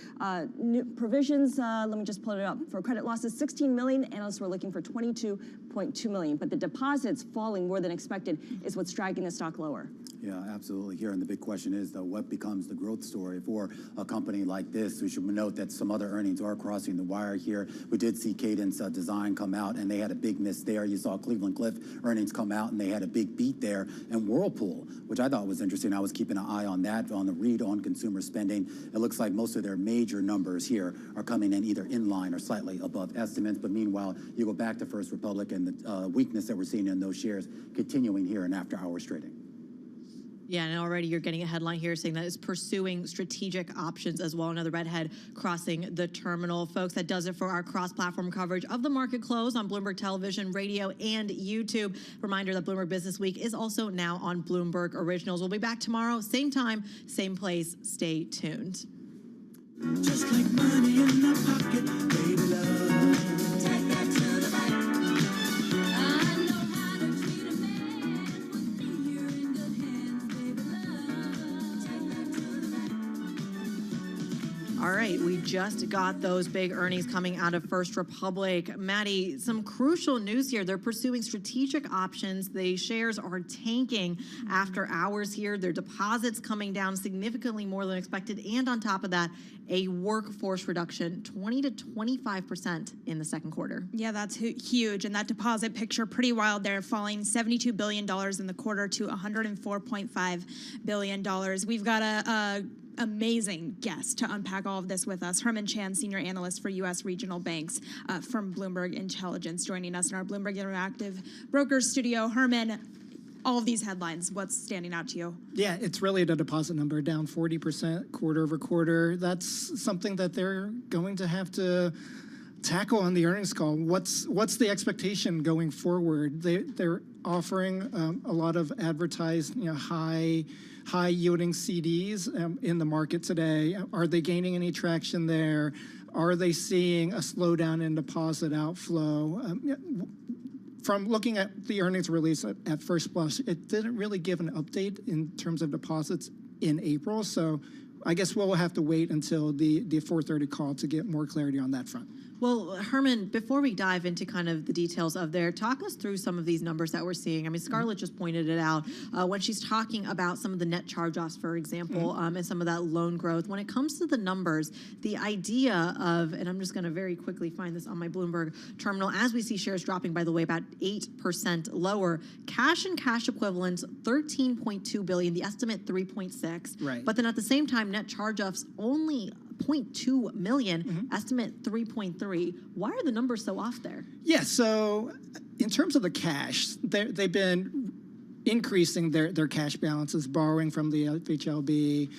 New provisions, let me just pull it up. For credit losses, $16 million. Analysts were looking for $22 1.2 million, but the deposits falling more than expected is what's dragging the stock lower. Yeah, absolutely. Here, and the big question is, though, what becomes the growth story for a company like this? We should note that some other earnings are crossing the wire here. We did see Cadence Design come out, and they had a big miss there. You saw Cleveland Cliff earnings come out, and they had a big beat there. And Whirlpool, which I thought was interesting, I was keeping an eye on that, on the read on consumer spending. It looks like most of their major numbers here are coming in either in line or slightly above estimates. But meanwhile, you go back to First Republic and the weakness that we're seeing in those shares continuing here in after-hours trading. Yeah, and already you're getting a headline here saying that it's pursuing strategic options as well. Another redhead crossing the terminal. Folks, that does it for our cross-platform coverage of the market close on Bloomberg Television, radio, and YouTube. Reminder that Bloomberg Business Week is also now on Bloomberg Originals. We'll be back tomorrow, same time, same place. Stay tuned. Just like money in the pocket, baby love. Take that to the bank. I know how to treat a man. With me, you're in good hands, baby love. Take that to the bank. All right, we just got those big earnings coming out of First Republic. Maddie, some crucial news here. They're pursuing strategic options. The shares are tanking after hours here. Their deposits coming down significantly more than expected. And on top of that, a workforce reduction, 20 to 25% in the second quarter. Yeah, that's huge. And that deposit picture, pretty wild there, falling $72 billion in the quarter to $104.5 billion. We've got a amazing guest to unpack all of this with us. Herman Chan, Senior Analyst for U.S. Regional Banks from Bloomberg Intelligence, joining us in our Bloomberg Interactive Brokers studio. Herman, all of these headlines, what's standing out to you? Yeah, it's really the deposit number, down 40% quarter over quarter. That's something that they're going to have to tackle on the earnings call. What's the expectation going forward? They're offering a lot of advertised, high yielding CDs in the market today. Are they gaining any traction there? Are they seeing a slowdown in deposit outflow? From looking at the earnings release at first blush, it didn't really give an update in terms of deposits in April. So I guess we'll have to wait until the 4:30 call to get more clarity on that front. Well, Herman, before we dive into kind of the details of there, talk us through some of these numbers that we're seeing. I mean, Scarlett just pointed it out when she's talking about some of the net charge-offs, for example, and some of that loan growth. When it comes to the numbers, the idea of, and I'm just going to very quickly find this on my Bloomberg terminal, as we see shares dropping, by the way, about 8% lower, cash and cash equivalents, $13.2 billion, the estimate 3.6. Right. But then at the same time, net charge-offs only 0.2 million, estimate 3.3. Why are the numbers so off there? Yeah, so in terms of the cash, they've been increasing their cash balances, borrowing from the FHLB,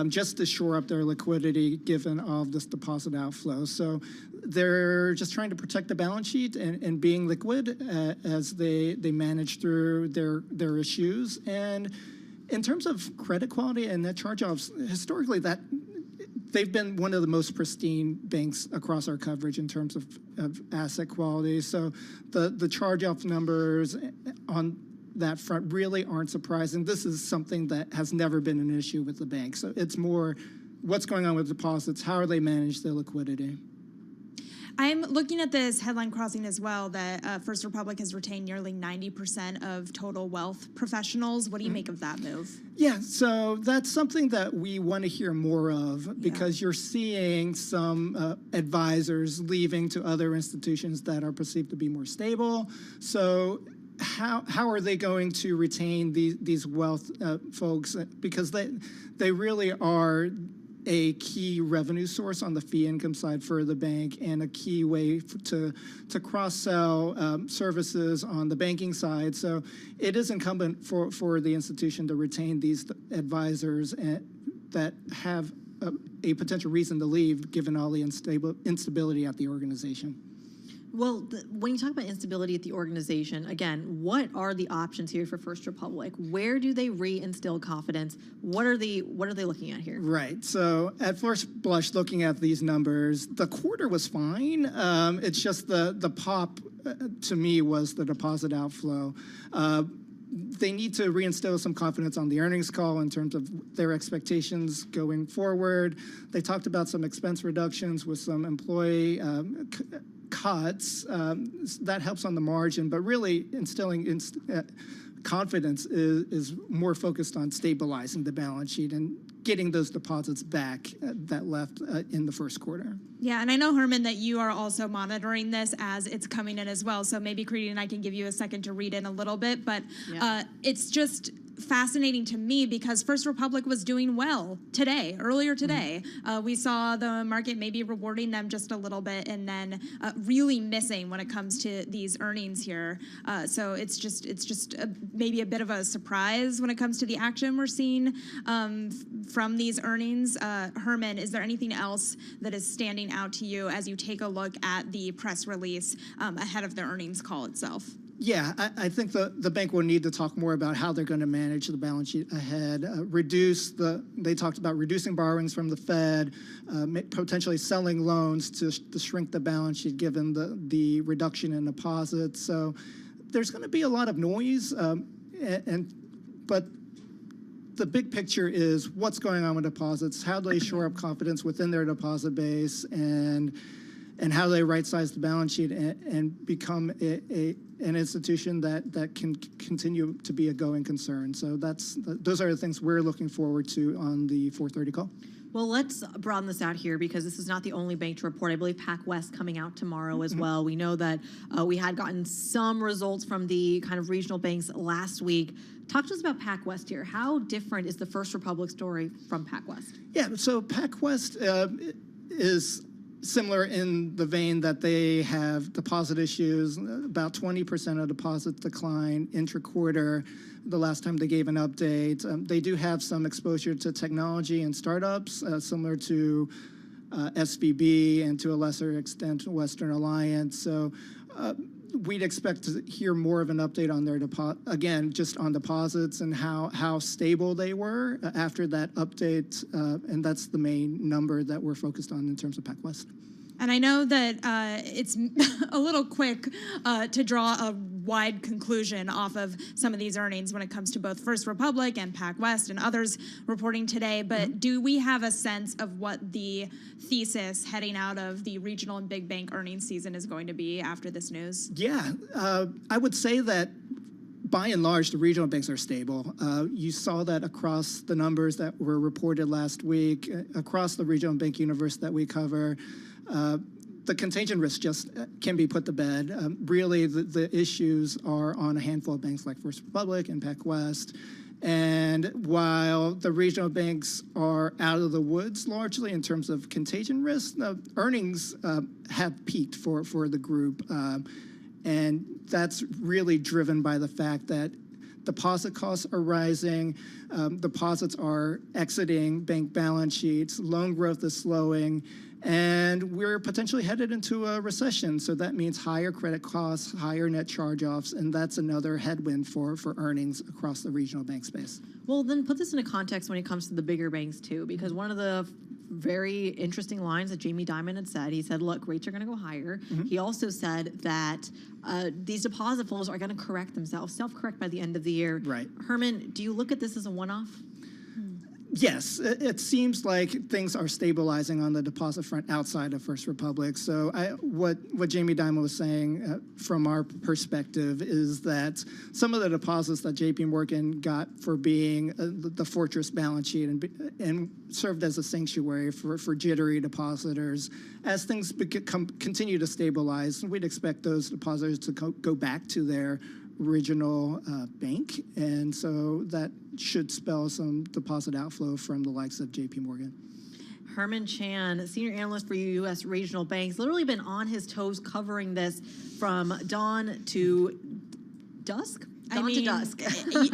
just to shore up their liquidity given all of this deposit outflow. So they're just trying to protect the balance sheet and being liquid as they manage through their issues. And in terms of credit quality and net charge-offs, historically they've been one of the most pristine banks across our coverage in terms of asset quality. So the charge-off numbers on that front really aren't surprising. This is something that has never been an issue with the bank. So it's more what's going on with deposits, how are they manage their liquidity? I'm looking at this headline crossing as well that First Republic has retained nearly 90% of total wealth professionals. What do you make of that move? Yeah, so that's something that we want to hear more of because you're seeing some advisors leaving to other institutions that are perceived to be more stable. So how are they going to retain these wealth folks? Because they really are a key revenue source on the fee income side for the bank and a key way to cross-sell services on the banking side. So it is incumbent for the institution to retain these advisors that have a potential reason to leave given all the instability at the organization. Well, when you talk about instability at the organization, again, what are the options here for First Republic? Where do they reinstill confidence? What are they looking at here? Right. So at first blush, looking at these numbers, the quarter was fine. It's just the pop to me was the deposit outflow. they need to reinstill some confidence on the earnings call in terms of their expectations going forward. They talked about some expense reductions with some employee cuts. That helps on the margin, but really instilling confidence is more focused on stabilizing the balance sheet and getting those deposits back that left in the first quarter. Yeah, and I know, Herman, that you are also monitoring this as it's coming in as well. So maybe Creedy and I can give you a second to read in a little bit. But it's just fascinating to me because First Republic was doing well earlier today. We saw the market maybe rewarding them just a little bit and then really missing when it comes to these earnings here. So it's just maybe a bit of a surprise when it comes to the action we're seeing from these earnings. Herman, is there anything else that is standing out to you as you take a look at the press release ahead of the earnings call itself? Yeah, I think the bank will need to talk more about how they're going to manage the balance sheet ahead. They talked about reducing borrowings from the Fed, potentially selling loans to shrink the balance sheet given the reduction in deposits. So there's going to be a lot of noise, but the big picture is what's going on with deposits, how do they shore up confidence within their deposit base, and how they right-size the balance sheet and become an institution that can continue to be a going concern. So those are the things we're looking forward to on the 4:30 call. Well, let's broaden this out here because this is not the only bank to report. I believe PacWest coming out tomorrow as well. We know that we had gotten some results from the kind of regional banks last week. Talk to us about PacWest here. How different is the First Republic story from PacWest? Yeah, so PacWest is similar in the vein that they have deposit issues. About 20% of deposits decline intra-quarter the last time they gave an update. They do have some exposure to technology and startups, similar to SVB and to a lesser extent Western Alliance. So we'd expect to hear more of an update on their just on deposits and how stable they were after that update, and that's the main number that we're focused on in terms of PacWest. And I know that it's a little quick to draw a wide conclusion off of some of these earnings when it comes to both First Republic and PacWest and others reporting today. But do we have a sense of what the thesis heading out of the regional and big bank earnings season is going to be after this news? Yeah, I would say that by and large, the regional banks are stable. You saw that across the numbers that were reported last week, across the regional bank universe that we cover. The contagion risk just can be put to bed. Really, the issues are on a handful of banks like First Republic and PacWest. And while the regional banks are out of the woods largely in terms of contagion risk, the earnings have peaked for the group. And that's really driven by the fact that deposit costs are rising, deposits are exiting bank balance sheets, loan growth is slowing, and we're potentially headed into a recession. So that means higher credit costs, higher net charge-offs, and that's another headwind for earnings across the regional bank space. Well, then put this into context when it comes to the bigger banks too, because one of the very interesting lines that Jamie Dimon had said, he said, look, rates are going to go higher. He also said that these deposit flows are going to correct themselves, self-correct by the end of the year. Right. Herman, do you look at this as a one-off? Yes, it seems like things are stabilizing on the deposit front outside of First Republic. So what Jamie Dimon was saying from our perspective is that some of the deposits that JP Morgan got for being the fortress balance sheet and served as a sanctuary for jittery depositors, as things continue to stabilize, we'd expect those depositors to go back to their original bank, and so that should spell some deposit outflow from the likes of JP Morgan. Herman Chan, senior analyst for U.S. regional banks, literally been on his toes covering this from dawn to dusk. I mean,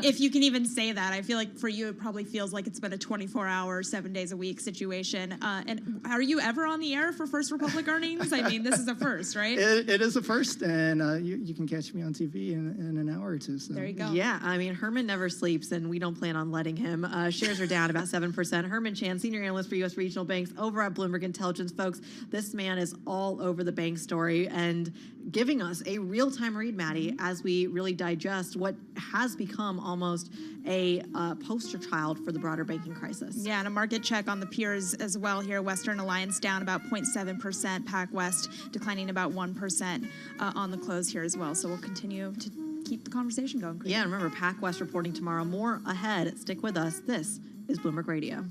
if you can even say that, I feel like for you it probably feels like it's been a 24-hour, 7 days a week situation. And are you ever on the air for First Republic earnings? I mean, this is a first, right? It is a first, and you can catch me on TV in an hour or two. So. There you go. Yeah, I mean, Herman never sleeps, and we don't plan on letting him. Shares are down about 7%. Herman Chan, senior analyst for U.S. regional banks over at Bloomberg Intelligence. Folks, this man is all over the bank story, and giving us a real-time read, Maddie, as we really digest what has become almost a poster child for the broader banking crisis. Yeah, and a market check on the peers as well here. Western Alliance down about 0.7%, PacWest declining about 1% on the close here as well. So we'll continue to keep the conversation going. Yeah, and remember, PacWest reporting tomorrow. More ahead. Stick with us. This is Bloomberg Radio.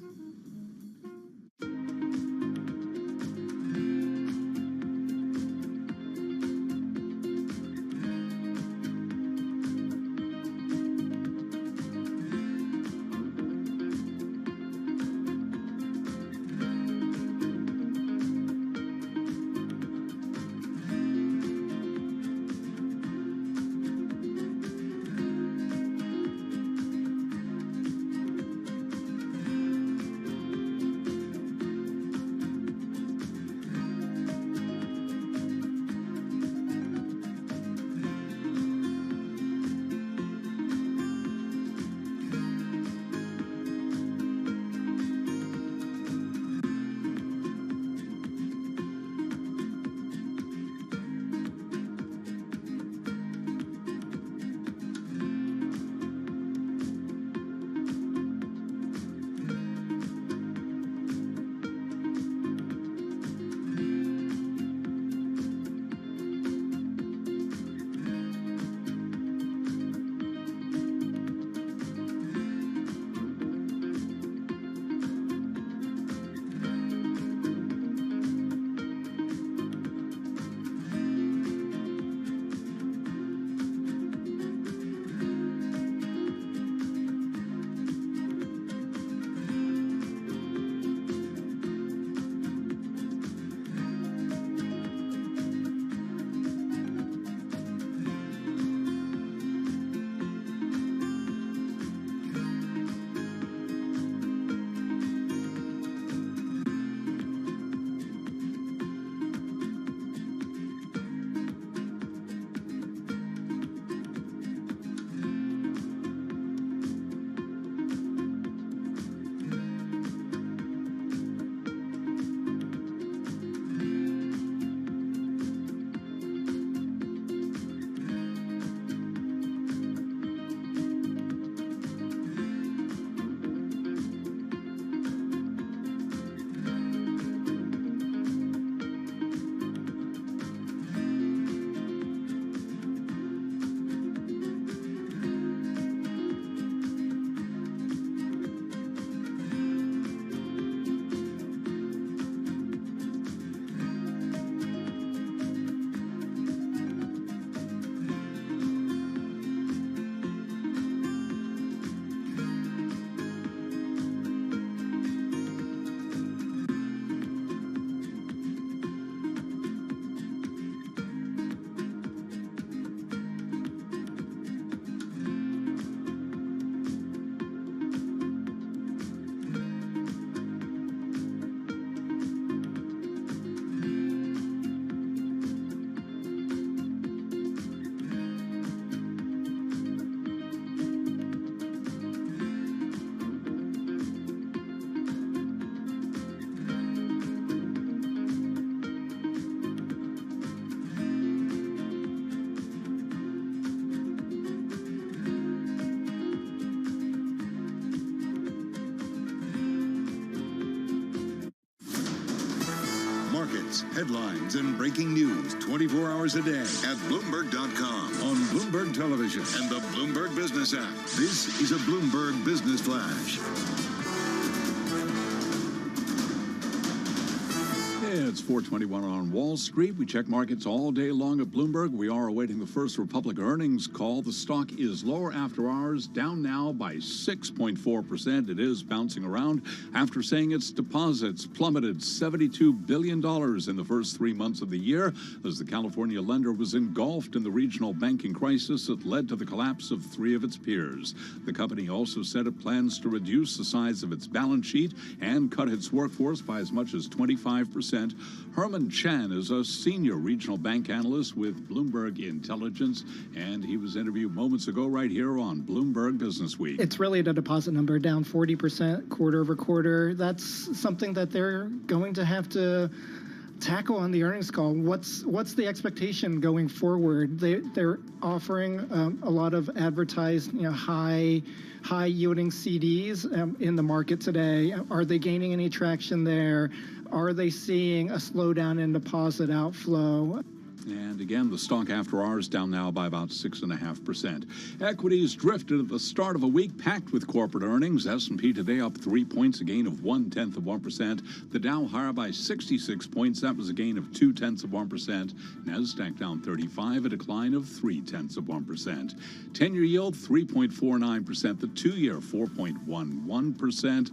Markets, headlines, and breaking news 24 hours a day at Bloomberg.com, on Bloomberg Television, and the Bloomberg Business app. This is a Bloomberg Business Flash. It's 4:21 on Wall Street. We check markets all day long at Bloomberg. We are awaiting the First Republic earnings call. The stock is lower after hours, down now by 6.4%. It is bouncing around after saying its deposits plummeted $72 billion in the first 3 months of the year as the California lender was engulfed in the regional banking crisis that led to the collapse of 3 of its peers. The company also said it plans to reduce the size of its balance sheet and cut its workforce by as much as 25%. Herman Chan is a senior regional bank analyst with Bloomberg Intelligence, and he was interviewed moments ago right here on Bloomberg Business Week. It's really the deposit number down 40% quarter over quarter. That's something that they're going to have to tackle on the earnings call. What's the expectation going forward? They're offering a lot of advertised, high yielding CDs in the market today. Are they gaining any traction there? Are they seeing a slowdown in deposit outflow? And again, the stock after hours down now by about 6.5%. Equities drifted at the start of a week packed with corporate earnings. S&P today up 3 points, a gain of 0.1%. The Dow higher by 66 points. That was a gain of 0.2%. Nasdaq down 35, a decline of 0.3%. 10-year yield 3.49%. The 2-year 4.11%.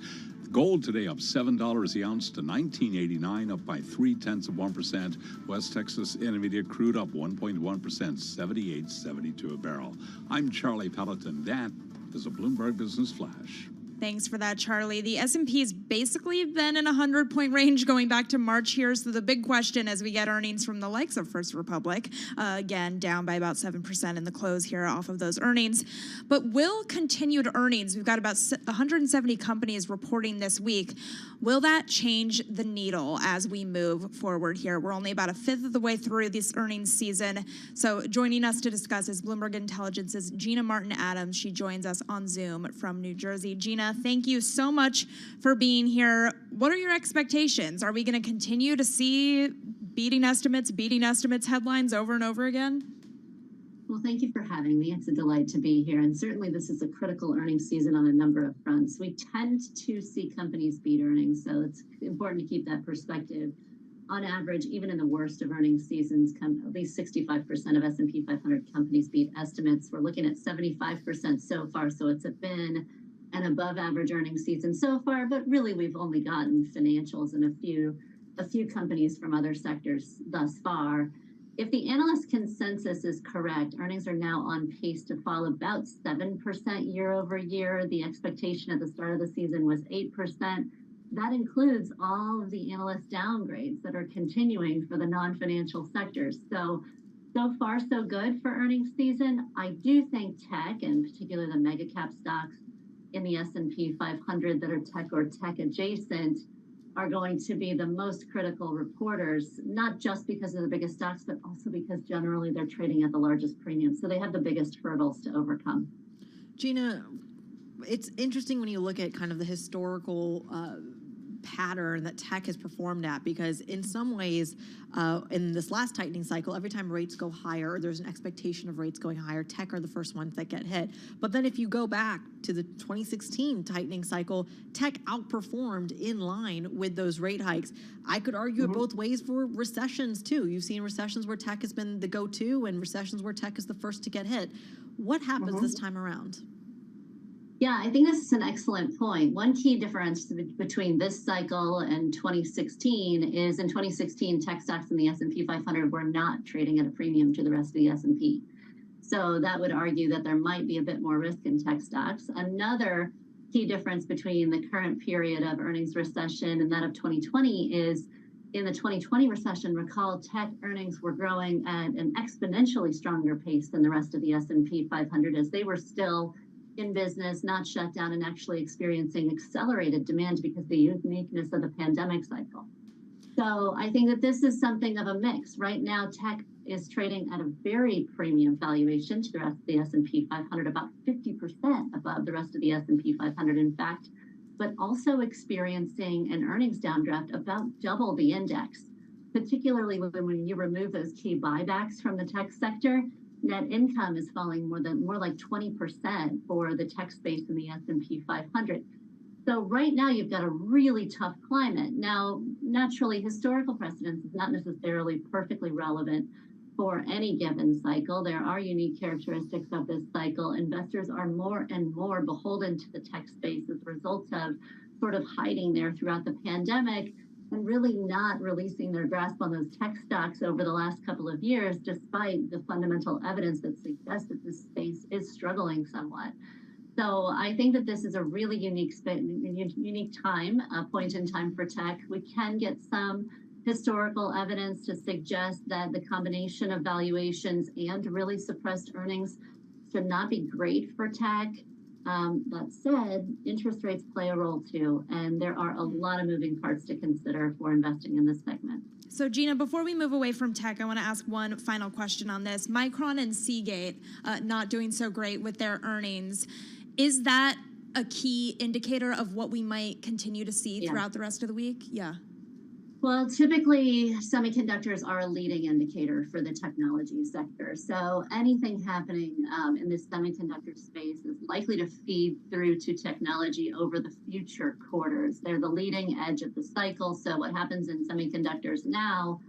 Gold today up $7 the ounce to $19.89, up by 0.3%. West Texas Intermediate crude up 1.1%, $78.72 a barrel. I'm Charlie Pelleton. That is a Bloomberg Business Flash. Thanks for that, Charlie. The S&P's basically been in a 100-point range going back to March here. So the big question as we get earnings from the likes of First Republic, again, down by about 7% in the close here off of those earnings. But will continued earnings, we've got about 170 companies reporting this week, will that change the needle as we move forward here? We're only about a fifth of the way through this earnings season. So joining us to discuss is Bloomberg Intelligence's Gina Martin-Adams. She joins us on Zoom from New Jersey. Gina, thank you so much for being here. What are your expectations? Are we going to continue to see beating estimates headlines over and over again? Well, thank you for having me. It's a delight to be here. And certainly this is a critical earnings season on a number of fronts. We tend to see companies beat earnings, so it's important to keep that perspective. On average, even in the worst of earnings seasons, at least 65% of S&P 500 companies beat estimates. We're looking at 75% so far, so it's been an above average earnings season so far, but really we've only gotten financials and a few companies from other sectors thus far. If the analyst consensus is correct, earnings are now on pace to fall about 7% year over year. The expectation at the start of the season was 8%. That includes all of the analyst downgrades that are continuing for the non-financial sectors. So far so good for earnings season. I do think tech, and particularly the mega cap stocks in the S&P 500 that are tech or tech adjacent, are going to be the most critical reporters, not just because they're the biggest stocks, but also because generally they're trading at the largest premium. So they have the biggest hurdles to overcome. Gina, it's interesting when you look at kind of the historical pattern that tech has performed at, because in some ways in this last tightening cycle, every time rates go higher, there's an expectation of rates going higher. Tech are the first ones that get hit. But then if you go back to the 2016 tightening cycle, tech outperformed in line with those rate hikes. I could argue it both ways for recessions too. You've seen recessions where tech has been the go-to and recessions where tech is the first to get hit. What happens this time around? Yeah, I think this is an excellent point. One key difference between this cycle and 2016 is in 2016, tech stocks in the S&P 500 were not trading at a premium to the rest of the S&P. So that would argue that there might be a bit more risk in tech stocks. Another key difference between the current period of earnings recession and that of 2020 is in the 2020 recession, recall tech earnings were growing at an exponentially stronger pace than the rest of the S&P 500 as they were still in business, not shut down, and actually experiencing accelerated demand because of the uniqueness of the pandemic cycle. So I think that this is something of a mix. Right now, tech is trading at a very premium valuation to the rest of the S&P 500, about 50% above the rest of the S&P 500, in fact, but also experiencing an earnings downdraft about double the index, particularly when you remove those key buybacks from the tech sector. Net income is falling more like 20% for the tech space in the S&P 500. So right now you've got a really tough climate. Now, naturally, historical precedence is not necessarily perfectly relevant for any given cycle. There are unique characteristics of this cycle. Investors are more and more beholden to the tech space as a result of sort of hiding there throughout the pandemic and really not releasing their grasp on those tech stocks over the last couple of years, despite the fundamental evidence that suggests that this space is struggling somewhat. So I think that this is a really unique time, a point in time for tech. We can get some historical evidence to suggest that the combination of valuations and really suppressed earnings should not be great for tech. That said, interest rates play a role too, and there are a lot of moving parts to consider for investing in this segment. So, Gina, before we move away from tech, I want to ask one final question on this. Micron and Seagate not doing so great with their earnings. Is that a key indicator of what we might continue to see throughout the rest of the week? Yeah. Well, typically semiconductors are a leading indicator for the technology sector. So anything happening in this semiconductor space is likely to feed through to technology over the future quarters. They're the leading edge of the cycle. So what happens in semiconductors now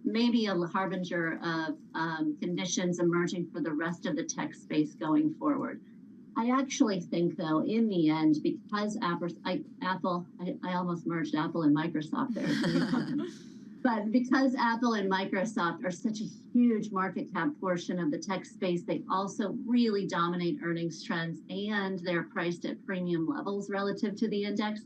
may be a harbinger of conditions emerging for the rest of the tech space going forward. I actually think, though, in the end, because Apple, I almost merged Apple and Microsoft there. But because Apple and Microsoft are such a huge market cap portion of the tech space, they also really dominate earnings trends, and they're priced at premium levels relative to the index.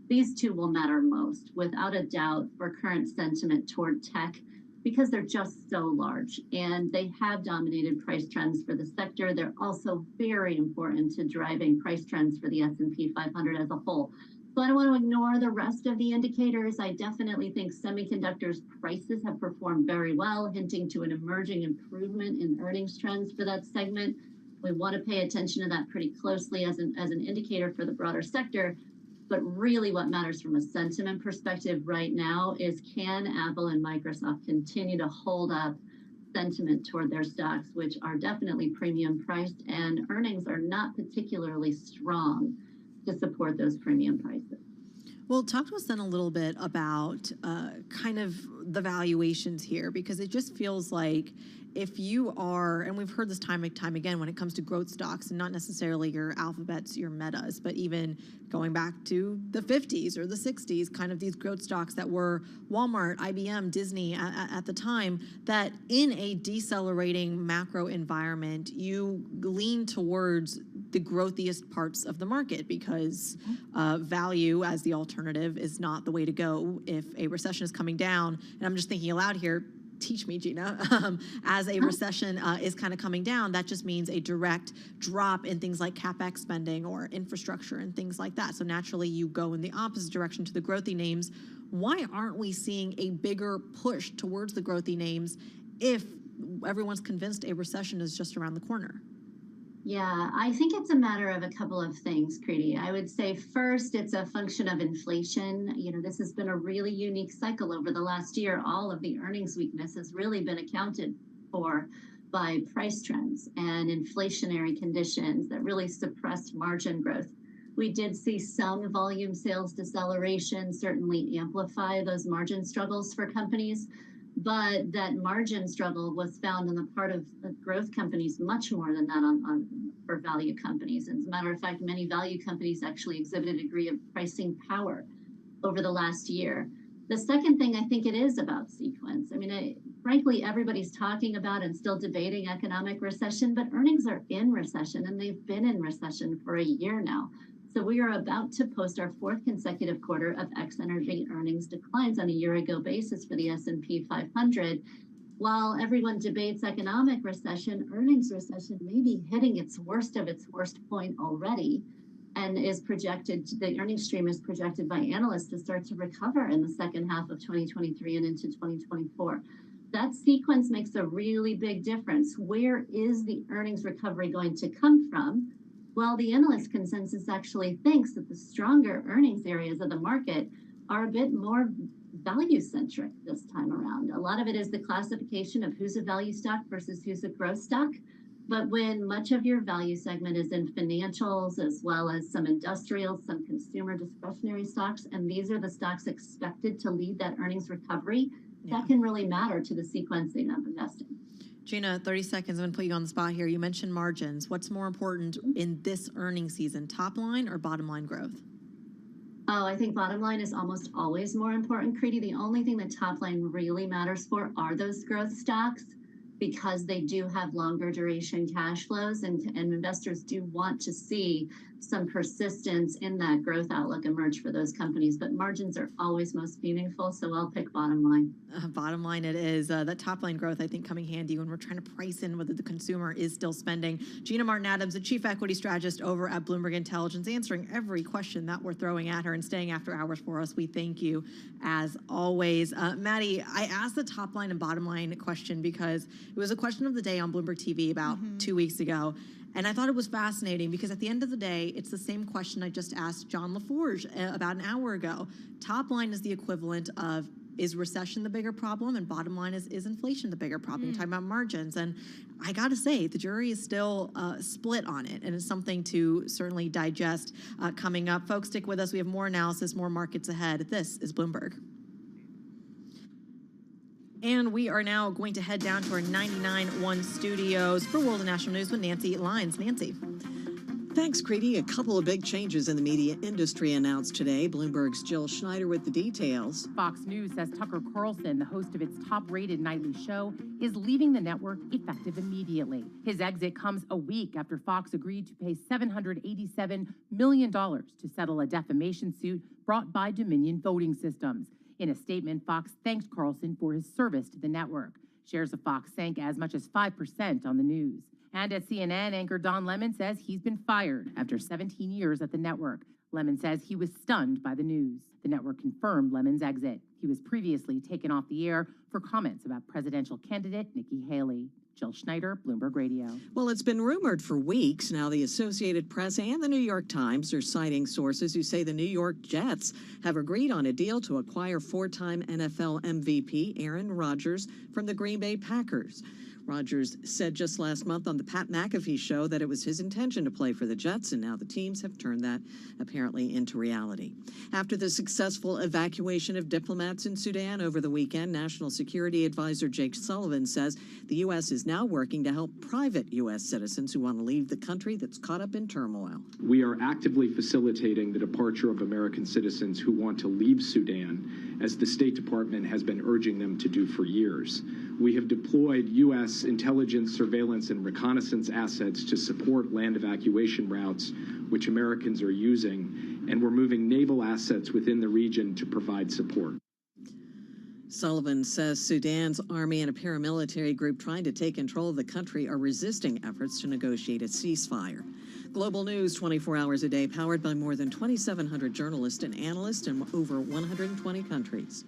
These two will matter most, without a doubt, for current sentiment toward tech, because they're just so large and they have dominated price trends for the sector. They're also very important to driving price trends for the S&P 500 as a whole. So I don't want to ignore the rest of the indicators. I definitely think semiconductors prices have performed very well, hinting to an emerging improvement in earnings trends for that segment. We want to pay attention to that pretty closely as an indicator for the broader sector. But really what matters from a sentiment perspective right now is, can Apple and Microsoft continue to hold up sentiment toward their stocks, which are definitely premium priced, and earnings are not particularly strong to support those premium prices. Well, talk to us then a little bit about kind of the valuations here, because it just feels like if you are, and we've heard this time and time again when it comes to growth stocks, and not necessarily your Alphabets, your Metas, but even going back to the 50s or the 60s, kind of these growth stocks that were Walmart, IBM, Disney at the time, that in a decelerating macro environment, you lean towards the growthiest parts of the market, because value as the alternative is not the way to go if a recession is coming down. And I'm just thinking aloud here, teach me, Gina, as a recession is kind of coming down, that just means a direct drop in things like CapEx spending or infrastructure and things like that. So naturally you go in the opposite direction to the growthy names. Why aren't we seeing a bigger push towards the growthy names if everyone's convinced a recession is just around the corner? Yeah, I think it's a matter of a couple of things, Kriti. I would say first, it's a function of inflation. You know, this has been a really unique cycle over the last year. All of the earnings weakness has really been accounted for by price trends and inflationary conditions that really suppressed margin growth. We did see some volume sales deceleration certainly amplify those margin struggles for companies. But that margin struggle was found on the part of the growth companies much more than that for value companies. And as a matter of fact, many value companies actually exhibited a degree of pricing power over the last year. The second thing, I think it is about sequence. I mean, frankly, everybody's talking about and still debating economic recession, but earnings are in recession, and they've been in recession for a year now. So we are about to post our fourth consecutive quarter of ex-energy earnings declines on a year-ago basis for the S&P 500. While everyone debates economic recession, earnings recession may be hitting its worst of its worst point already, and is projected, the earnings stream is projected by analysts to start to recover in the second half of 2023 and into 2024. That sequence makes a really big difference. Where is the earnings recovery going to come from? Well, the analyst consensus actually thinks that the stronger earnings areas of the market are a bit more value-centric this time around. A lot of it is the classification of who's a value stock versus who's a growth stock. But when much of your value segment is in financials, as well as some industrials, some consumer discretionary stocks, and these are the stocks expected to lead that earnings recovery, that can really matter to the sequencing of investing. Gina, 30 seconds. I'm going to put you on the spot here. You mentioned margins. What's more important in this earnings season, top line or bottom line growth? Oh, I think bottom line is almost always more important, Kriti. The only thing that top line really matters for are those growth stocks. because they do have longer duration cash flows, and investors do want to see some persistence in that growth outlook emerge for those companies. But margins are always most meaningful, so I'll pick bottom line. Bottom line, it is that top line growth, I think, coming handy when we're trying to price in whether the consumer is still spending. Gina Martin-Adams, the chief equity strategist over at Bloomberg Intelligence, answering every question that we're throwing at her and staying after hours for us. We thank you as always. Maddie, I asked the top line and bottom line question because it was a question of the day on Bloomberg TV about 2 weeks ago. And I thought it was fascinating because at the end of the day, it's the same question I just asked John LaForge about an hour ago. Top line is the equivalent of, is recession the bigger problem? And bottom line is inflation the bigger problem? You're talking about margins. And I got to say, the jury is still split on it. And it's something to certainly digest coming up. Folks, stick with us. We have more analysis, more markets ahead. This is Bloomberg. And we are now going to head down to our 99.1 studios for World and National News with Nancy Lyons. Nancy. Thanks, Creedy. A couple of big changes in the media industry announced today. Bloomberg's Jill Schneider with the details. Fox News says Tucker Carlson, the host of its top-rated nightly show, is leaving the network effective immediately. His exit comes a week after Fox agreed to pay $787 million to settle a defamation suit brought by Dominion Voting Systems. In a statement, Fox thanked Carlson for his service to the network. Shares of Fox sank as much as 5% on the news. And at CNN, anchor Don Lemon says he's been fired after 17 years at the network. Lemon says he was stunned by the news. The network confirmed Lemon's exit. He was previously taken off the air for comments about presidential candidate Nikki Haley. Jill Schneider, Bloomberg Radio. Well, it's been rumored for weeks now. The Associated Press and the New York Times are citing sources who say the New York Jets have agreed on a deal to acquire four-time NFL MVP Aaron Rodgers from the Green Bay Packers. Rodgers said just last month on the Pat McAfee show that it was his intention to play for the Jets, and now the teams have turned that apparently into reality. After the successful evacuation of diplomats in Sudan over the weekend, National Security Advisor Jake Sullivan says the U.S. is now working to help private U.S. citizens who want to leave the country that's caught up in turmoil. We are actively facilitating the departure of American citizens who want to leave Sudan, as the State Department has been urging them to do for years. We have deployed U.S. intelligence, surveillance, and reconnaissance assets to support land evacuation routes, which Americans are using, and we're moving naval assets within the region to provide support. Sullivan says Sudan's army and a paramilitary group trying to take control of the country are resisting efforts to negotiate a ceasefire. Global news 24 hours a day, powered by more than 2,700 journalists and analysts in over 120 countries.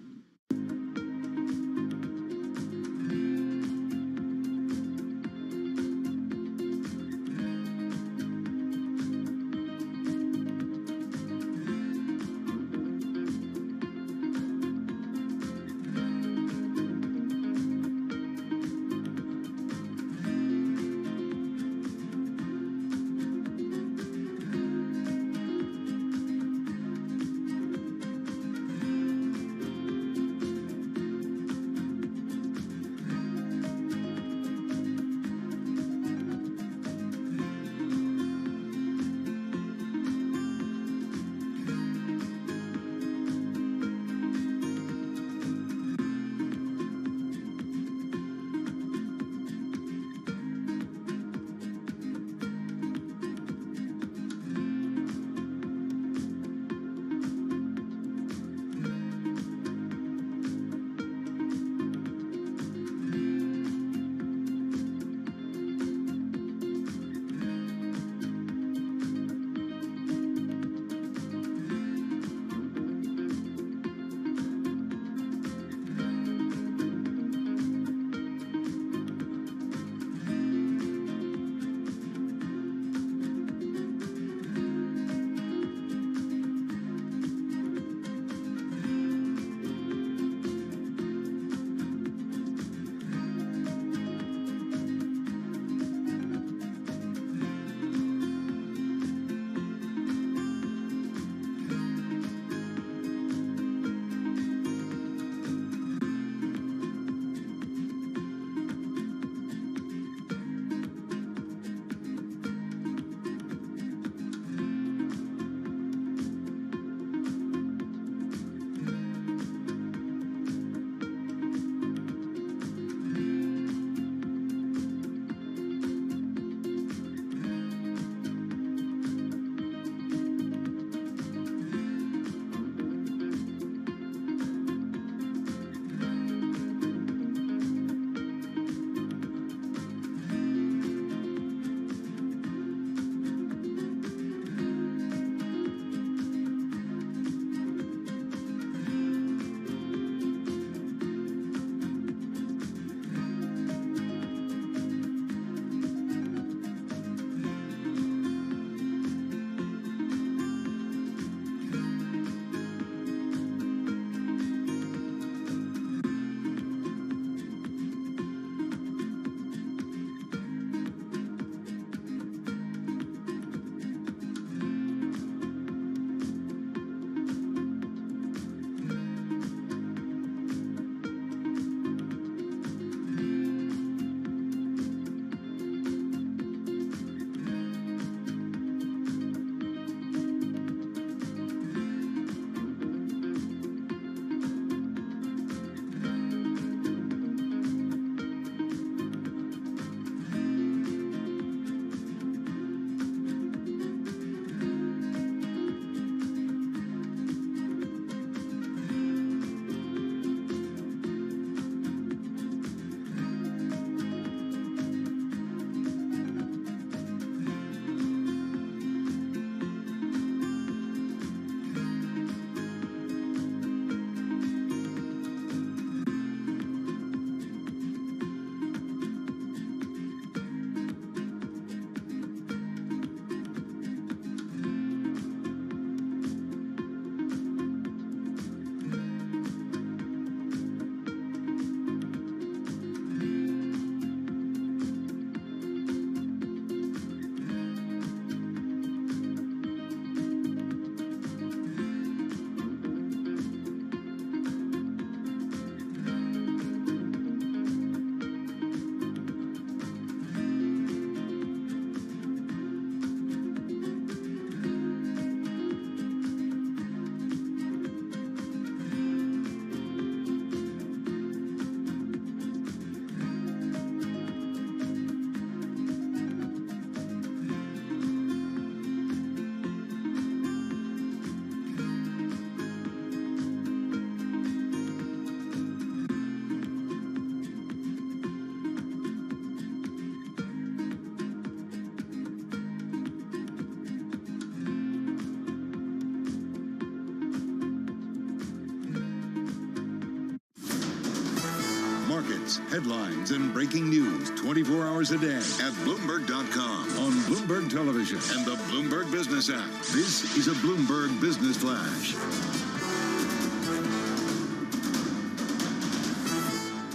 markets, headlines, and breaking news 24 hours a day at Bloomberg.com, on Bloomberg Television, and the Bloomberg Business app. This is a Bloomberg Business Flash.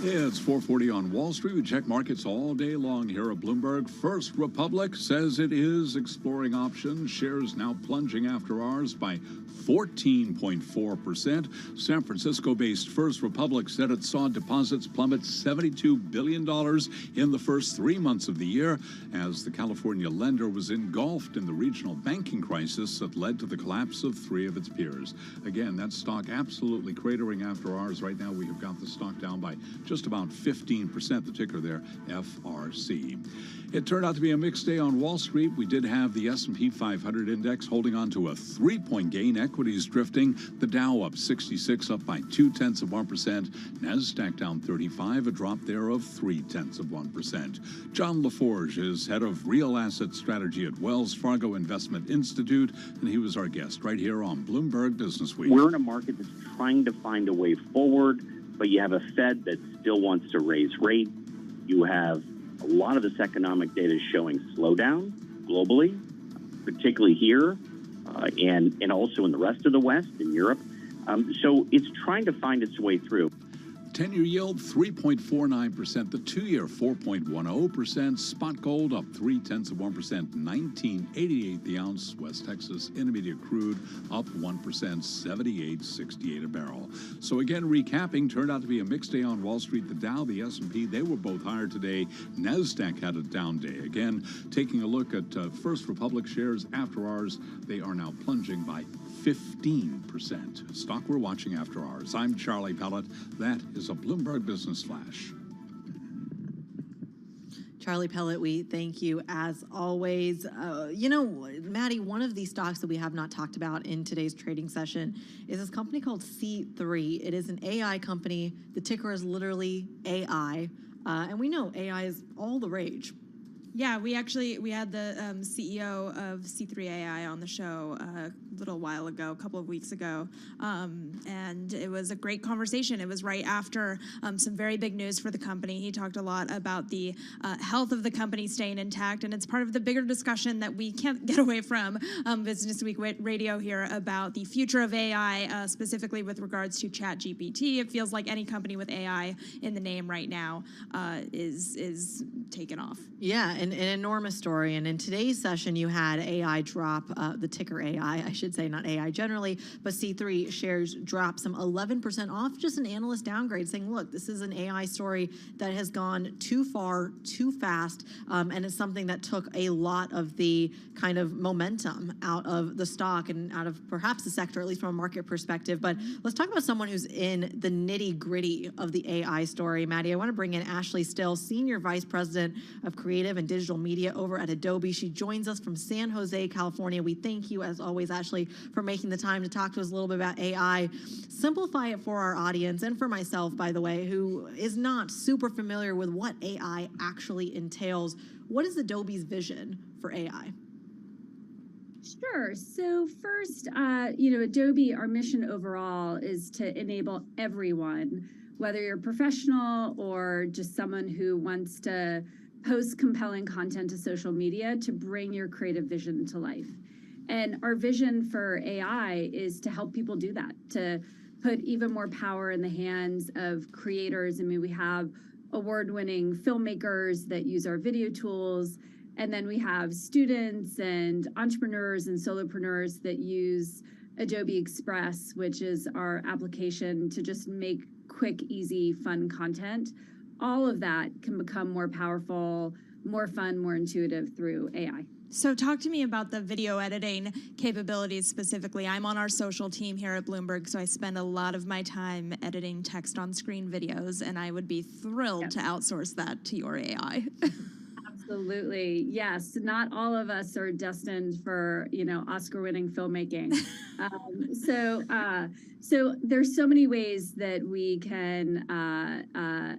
It's 4:40 on Wall Street. We check markets all day long here at Bloomberg. First Republic says it is exploring options. Shares now plunging after hours by 14.4%. San Francisco-based First Republic said it saw deposits plummet $72 billion in the first 3 months of the year as the California lender was engulfed in the regional banking crisis that led to the collapse of 3 of its peers. Again, that stock absolutely cratering after hours. Right now, we have got the stock down by just about 15%, the ticker there, FRC. It turned out to be a mixed day on Wall Street. We did have the S&P 500 index holding on to a 3-point gain. Equities drifting. The Dow up 66, up by 0.2%. NASDAQ down 35, a drop there of 0.3%. John LaForge is head of real asset strategy at Wells Fargo Investment Institute, and he was our guest right here on Bloomberg Business Week. We're in a market that's trying to find a way forward, but you have a Fed that still wants to raise rates. You have a lot of this economic data showing slowdown globally, particularly here, and also in the rest of the West, in Europe. So it's trying to find its way through. 10-year yield, 3.49%. The 2-year, 4.10%. Spot gold up 0.3%, $19.88 the ounce. West Texas Intermediate crude up 1%, $78.68 a barrel. So again, recapping, turned out to be a mixed day on Wall Street. The Dow, the S&P, they were both higher today. NASDAQ had a down day. Again, taking a look at First Republic shares after hours, they are now plunging by 15%. Stock we're watching after hours. I'm Charlie Pellet. That is a Bloomberg Business Flash. Charlie Pellet, we thank you as always. Maddie, one of the stocks that we have not talked about in today's trading session is this company called C3. It is an AI company. The ticker is literally AI. And we know AI is all the rage. Yeah, we had the CEO of C3 AI on the show a little while ago, a couple of weeks ago, and it was a great conversation. It was right after some very big news for the company. He talked a lot about the health of the company staying intact, and it's part of the bigger discussion that we can't get away from Business Week Radio here about the future of AI, specifically with regards to ChatGPT. It feels like any company with AI in the name right now is taken off. Yeah, an enormous story. And in today's session, you had AI drop, the ticker AI, I should say, not AI generally, but C3 shares drop some 11% off, just an analyst downgrade saying, look, this is an AI story that has gone too far, too fast, and it's something that took a lot of the kind of momentum out of the stock and out of perhaps the sector, at least from a market perspective. But let's talk about someone who's in the nitty-gritty of the AI story. Maddie, I want to bring in Ashley Still, Senior Vice President of Creative and Digital Media over at Adobe. She joins us from San Jose, California. We thank you, as always, Ashley, for making the time to talk to us a little bit about AI. Simplify it for our audience and for myself, by the way, who is not super familiar with what AI actually entails. What is Adobe's vision for AI? Sure. So first, Adobe, our mission overall is to enable everyone, whether you're a professional or just someone who wants to post compelling content to social media, to bring your creative vision to life. And our vision for AI is to help people do that, to put even more power in the hands of creators. I mean, we have award-winning filmmakers that use our video tools, and then we have students and entrepreneurs and solopreneurs that use Adobe Express, which is our application to just make quick, easy, fun content. All of that can become more powerful, more fun, more intuitive through AI. So talk to me about the video editing capabilities specifically. I'm on our social team here at Bloomberg, so I spend a lot of my time editing text on screen videos, and I would be thrilled to outsource that to your AI. Absolutely. Yes. Not all of us are destined for, Oscar-winning filmmaking. So there's so many ways that we can,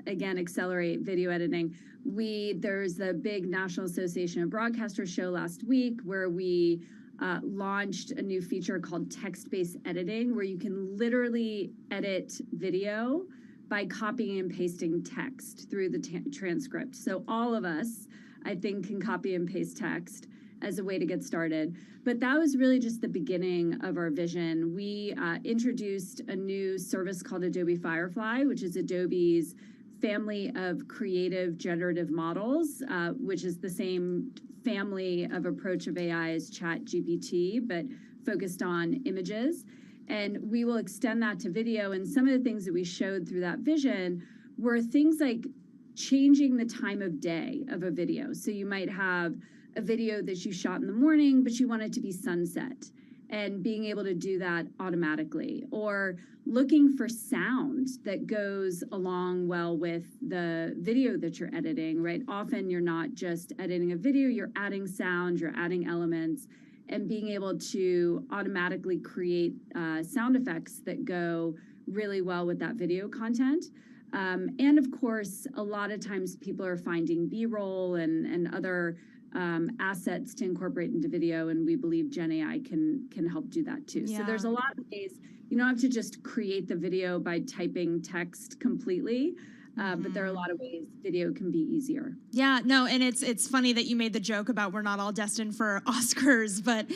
again, accelerate video editing. There's the big National Association of Broadcasters show last week where we launched a new feature called text-based editing, where you can literally edit video by copying and pasting text through the transcript. So all of us, I think, can copy and paste text as a way to get started. But that was really just the beginning of our vision. We introduced a new service called Adobe Firefly, which is Adobe's family of creative generative models, which is the same family of approach of AI as ChatGPT, but focused on images. And we will extend that to video. And some of the things that we showed through that vision were things like changing the time of day of a video. So you might have a video that you shot in the morning, but you want it to be sunset, and being able to do that automatically, or looking for sound that goes along well with the video that you're editing, right? Often you're not just editing a video, you're adding sound, you're adding elements, and being able to automatically create sound effects that go really well with that video content. And of course, a lot of times people are finding B-roll and other assets to incorporate into video, and we believe Gen AI can help do that too. So there's a lot of ways. You don't have to just create the video by typing text completely, but there are a lot of ways video can be easier. Yeah, no, and it's funny that you made the joke about we're not all destined for Oscars, but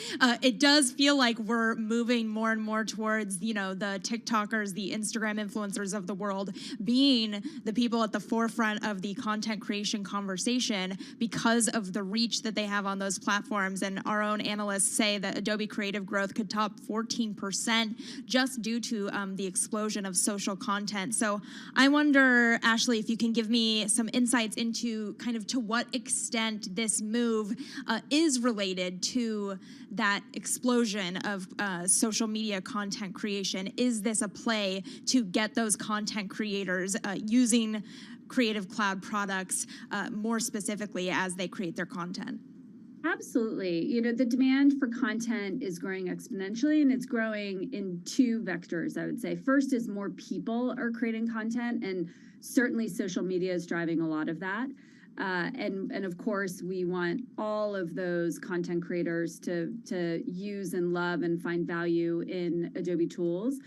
it does feel like we're moving more and more towards, the TikTokers, the Instagram influencers of the world being the people at the forefront of the content creation conversation because of the reach that they have on those platforms. And our own analysts say that Adobe Creative growth could top 14% just due to the explosion of social content. So I wonder, Ashley, if you can give me some insights into kind of to what extent this move is related to that explosion of social media content creation. Is this a play to get those content creators using Creative Cloud products more specifically as they create their content? Absolutely. The demand for content is growing exponentially, and it's growing in two vectors, I would say. First is more people are creating content, and certainly social media is driving a lot of that. And of course, we want all of those content creators to use and love and find value in Adobe tools.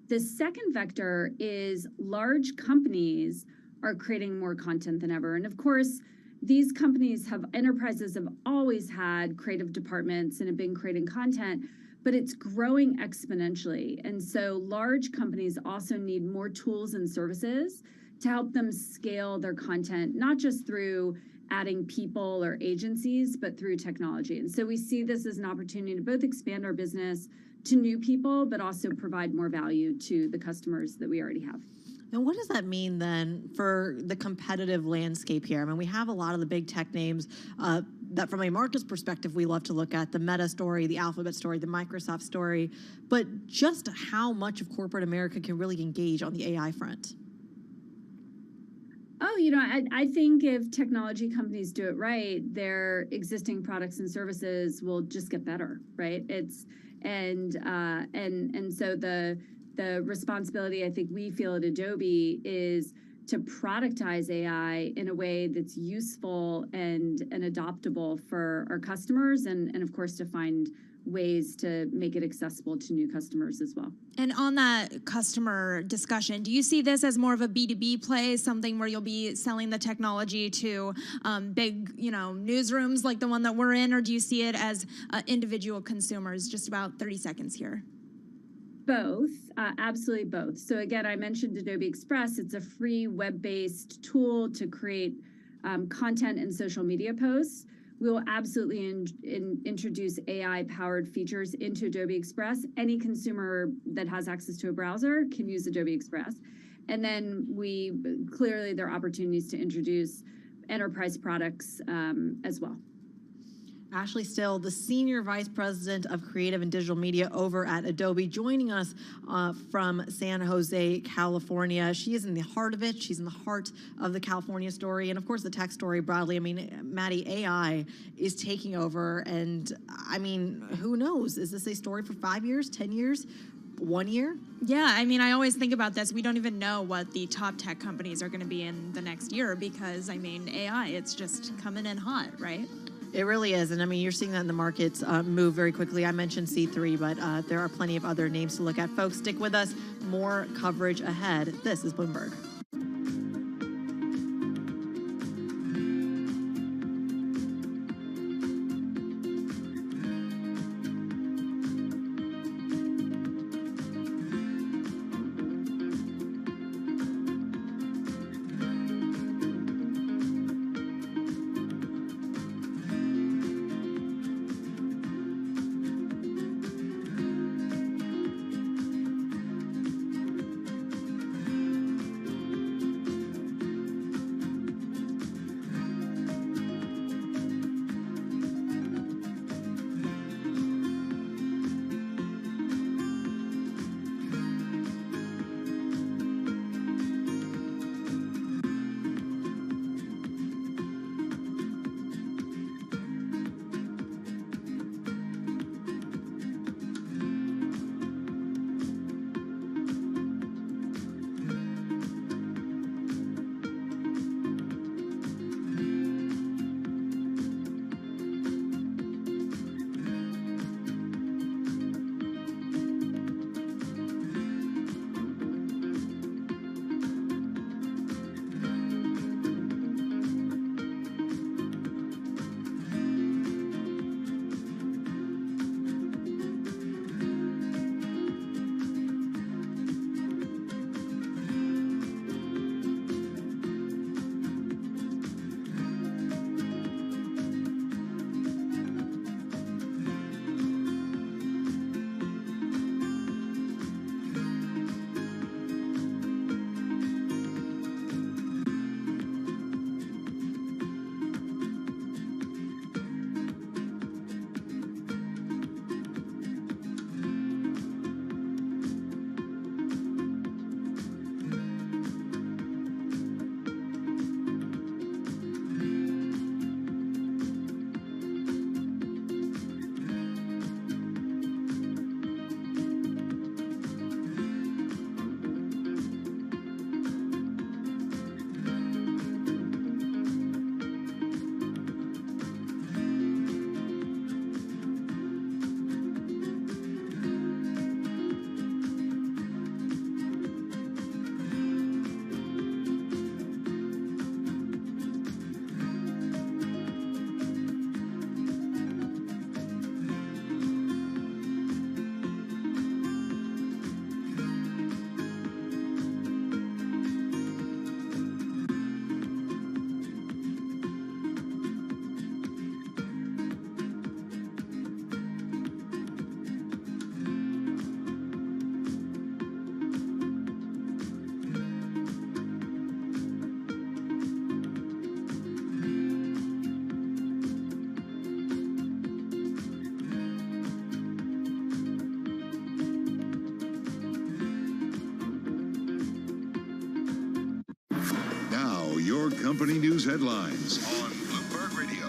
The second vector is large companies are creating more content than ever. And of course, these enterprises have always had creative departments and have been creating content, but it's growing exponentially. And so large companies also need more tools and services to help them scale their content, not just through adding people or agencies, but through technology. And so we see this as an opportunity to both expand our business to new people, but also provide more value to the customers that we already have. And what does that mean then for the competitive landscape here? I mean, we have a lot of the big tech names that from a market's perspective, we love to look at the Meta story, the Alphabet story, the Microsoft story, but just how much of corporate America can really engage on the AI front? Oh, I think if technology companies do it right, their existing products and services will just get better, right? And so the responsibility I think we feel at Adobe is to productize AI in a way that's useful and adoptable for our customers, and of course to find ways to make it accessible to new customers as well. And on that customer discussion, do you see this as more of a B2B play, something where you'll be selling the technology to big, newsrooms like the one that we're in, or do you see it as individual consumers? Just about 30 seconds here. Both, absolutely both. So again, I mentioned Adobe Express. It's a free web-based tool to create content and social media posts. We will absolutely introduce AI-powered features into Adobe Express. Any consumer that has access to a browser can use Adobe Express. And then there are opportunities to introduce enterprise products as well. Ashley Still, the Senior Vice President of Creative and Digital Media over at Adobe, joining us from San Jose, California. She is in the heart of it. She's in the heart of the California story and, of course, the tech story broadly. I mean, Maddie, AI is taking over, and, I mean, who knows? Is this a story for 5 years, 10 years? 1 year? Yeah, I mean, I always think about this. We don't even know what the top tech companies are going to be in the next year because, I mean, AI, it's just coming in hot, right? It really is. And I mean, you're seeing that in the markets move very quickly. I mentioned C3, but there are plenty of other names to look at. Folks, stick with us. More coverage ahead. This is Bloomberg. company news headlines on Bloomberg Radio.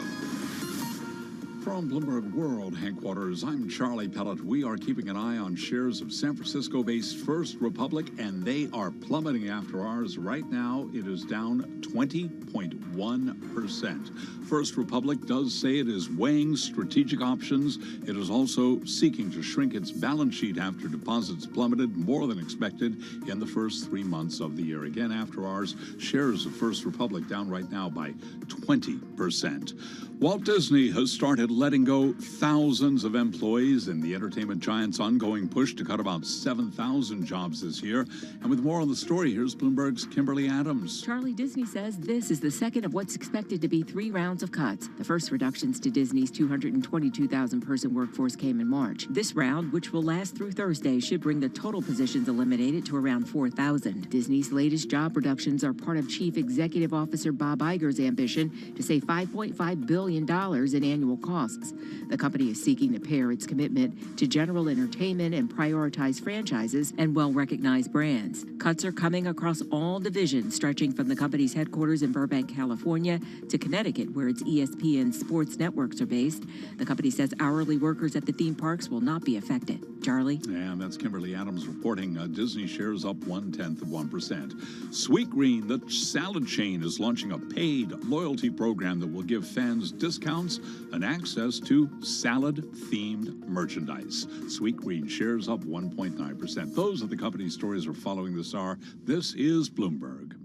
From Bloomberg World Headquarters, I'm Charlie Pellet. We are keeping an eye on shares of San Francisco-based First Republic, and they are plummeting after hours. Right now, it is down 20.1%. First Republic does say it is weighing strategic options. It is also seeking to shrink its balance sheet after deposits plummeted more than expected in the first 3 months of the year. Again, after hours, shares of First Republic down right now by 20%. Walt Disney has started letting go thousands of employees in the entertainment giant's ongoing push to cut about 7,000 jobs this year. And with more on the story, here's Bloomberg's Kimberly Adams. Charlie, Disney says this is the second of what's expected to be 3 rounds of cuts. The first reductions to Disney's 222,000-person workforce came in March. This round, which will last through Thursday, should bring the total positions eliminated to around 4,000. Disney's latest job reductions are part of Chief Executive Officer Bob Iger's ambition to save $5.5 billion in annual costs. The company is seeking to pair its commitment to general entertainment and prioritize franchises and well-recognized brands. Cuts are coming across all divisions, stretching from the company's headquarters in Burbank, California, to Connecticut, where its ESPN sports networks are based. The company says hourly workers at the theme parks will not be affected. Charlie? And that's Kimberly Adams reporting. Disney shares up 0.1%. Sweetgreen, the salad chain, is launching a paid loyalty program that will give fans discounts and access to salad-themed merchandise. Sweetgreen shares up 1.9%. Those are the company stories we're following this hour. This is Bloomberg.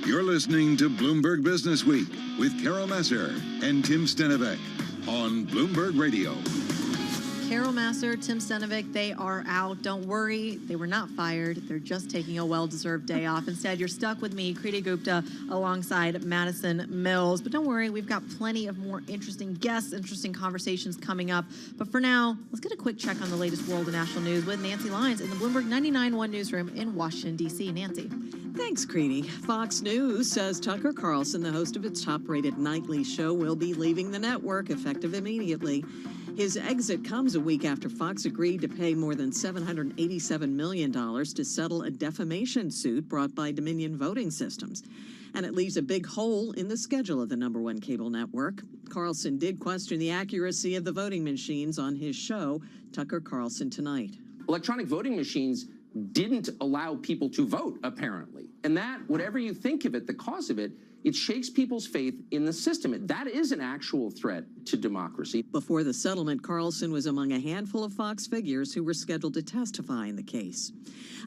You're listening to Bloomberg Business Week with Carol Messer and Tim Stenovec on Bloomberg Radio. Carol Masser, Tim Stenovec, they are out. Don't worry, they were not fired. They're just taking a well-deserved day off. Instead, you're stuck with me, Kriti Gupta, alongside Madison Mills. But don't worry, we've got plenty of more interesting guests, interesting conversations coming up. But for now, let's get a quick check on the latest world and national news with Nancy Lyons in the Bloomberg 99.1 newsroom in Washington, D.C. Nancy. Thanks, Kriti. Fox News says Tucker Carlson, the host of its top-rated nightly show, will be leaving the network effective immediately. His exit comes a week after Fox agreed to pay more than $787 million to settle a defamation suit brought by Dominion Voting Systems. And it leaves a big hole in the schedule of the #1 cable network. Carlson did question the accuracy of the voting machines on his show, Tucker Carlson Tonight. Electronic voting machines didn't allow people to vote, apparently. And that, whatever you think of it, the cause of it, it shakes people's faith in the system. That is an actual threat to democracy. Before the settlement, Carlson was among a handful of Fox figures who were scheduled to testify in the case.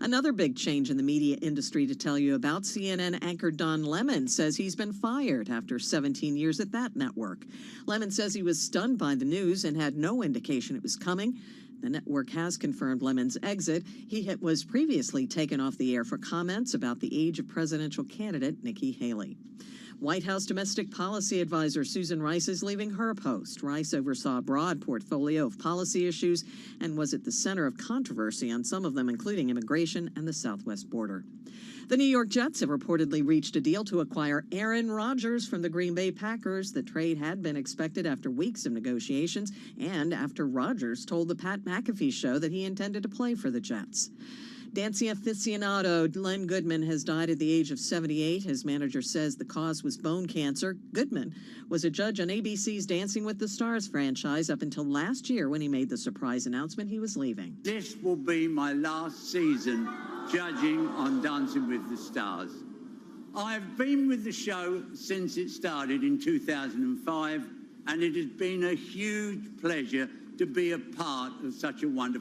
Another big change in the media industry to tell you about, CNN anchor Don Lemon says he's been fired after 17 years at that network. Lemon says he was stunned by the news and had no indication it was coming. The network has confirmed Lemon's exit. He was previously taken off the air for comments about the age of presidential candidate Nikki Haley. White House domestic policy advisor Susan Rice is leaving her post. Rice oversaw a broad portfolio of policy issues and was at the center of controversy on some of them, including immigration and the southwest border. The New York Jets have reportedly reached a deal to acquire Aaron Rodgers from the Green Bay Packers. The trade had been expected after weeks of negotiations and after Rodgers told the Pat McAfee show that he intended to play for the Jets. Dancing aficionado Len Goodman has died at the age of 78. His manager says the cause was bone cancer. Goodman was a judge on ABC's Dancing with the Stars franchise up until last year when he made the surprise announcement he was leaving. This will be my last season judging on Dancing with the Stars. I've been with the show since it started in 2005, and it has been a huge pleasure to be a part of such a wonderful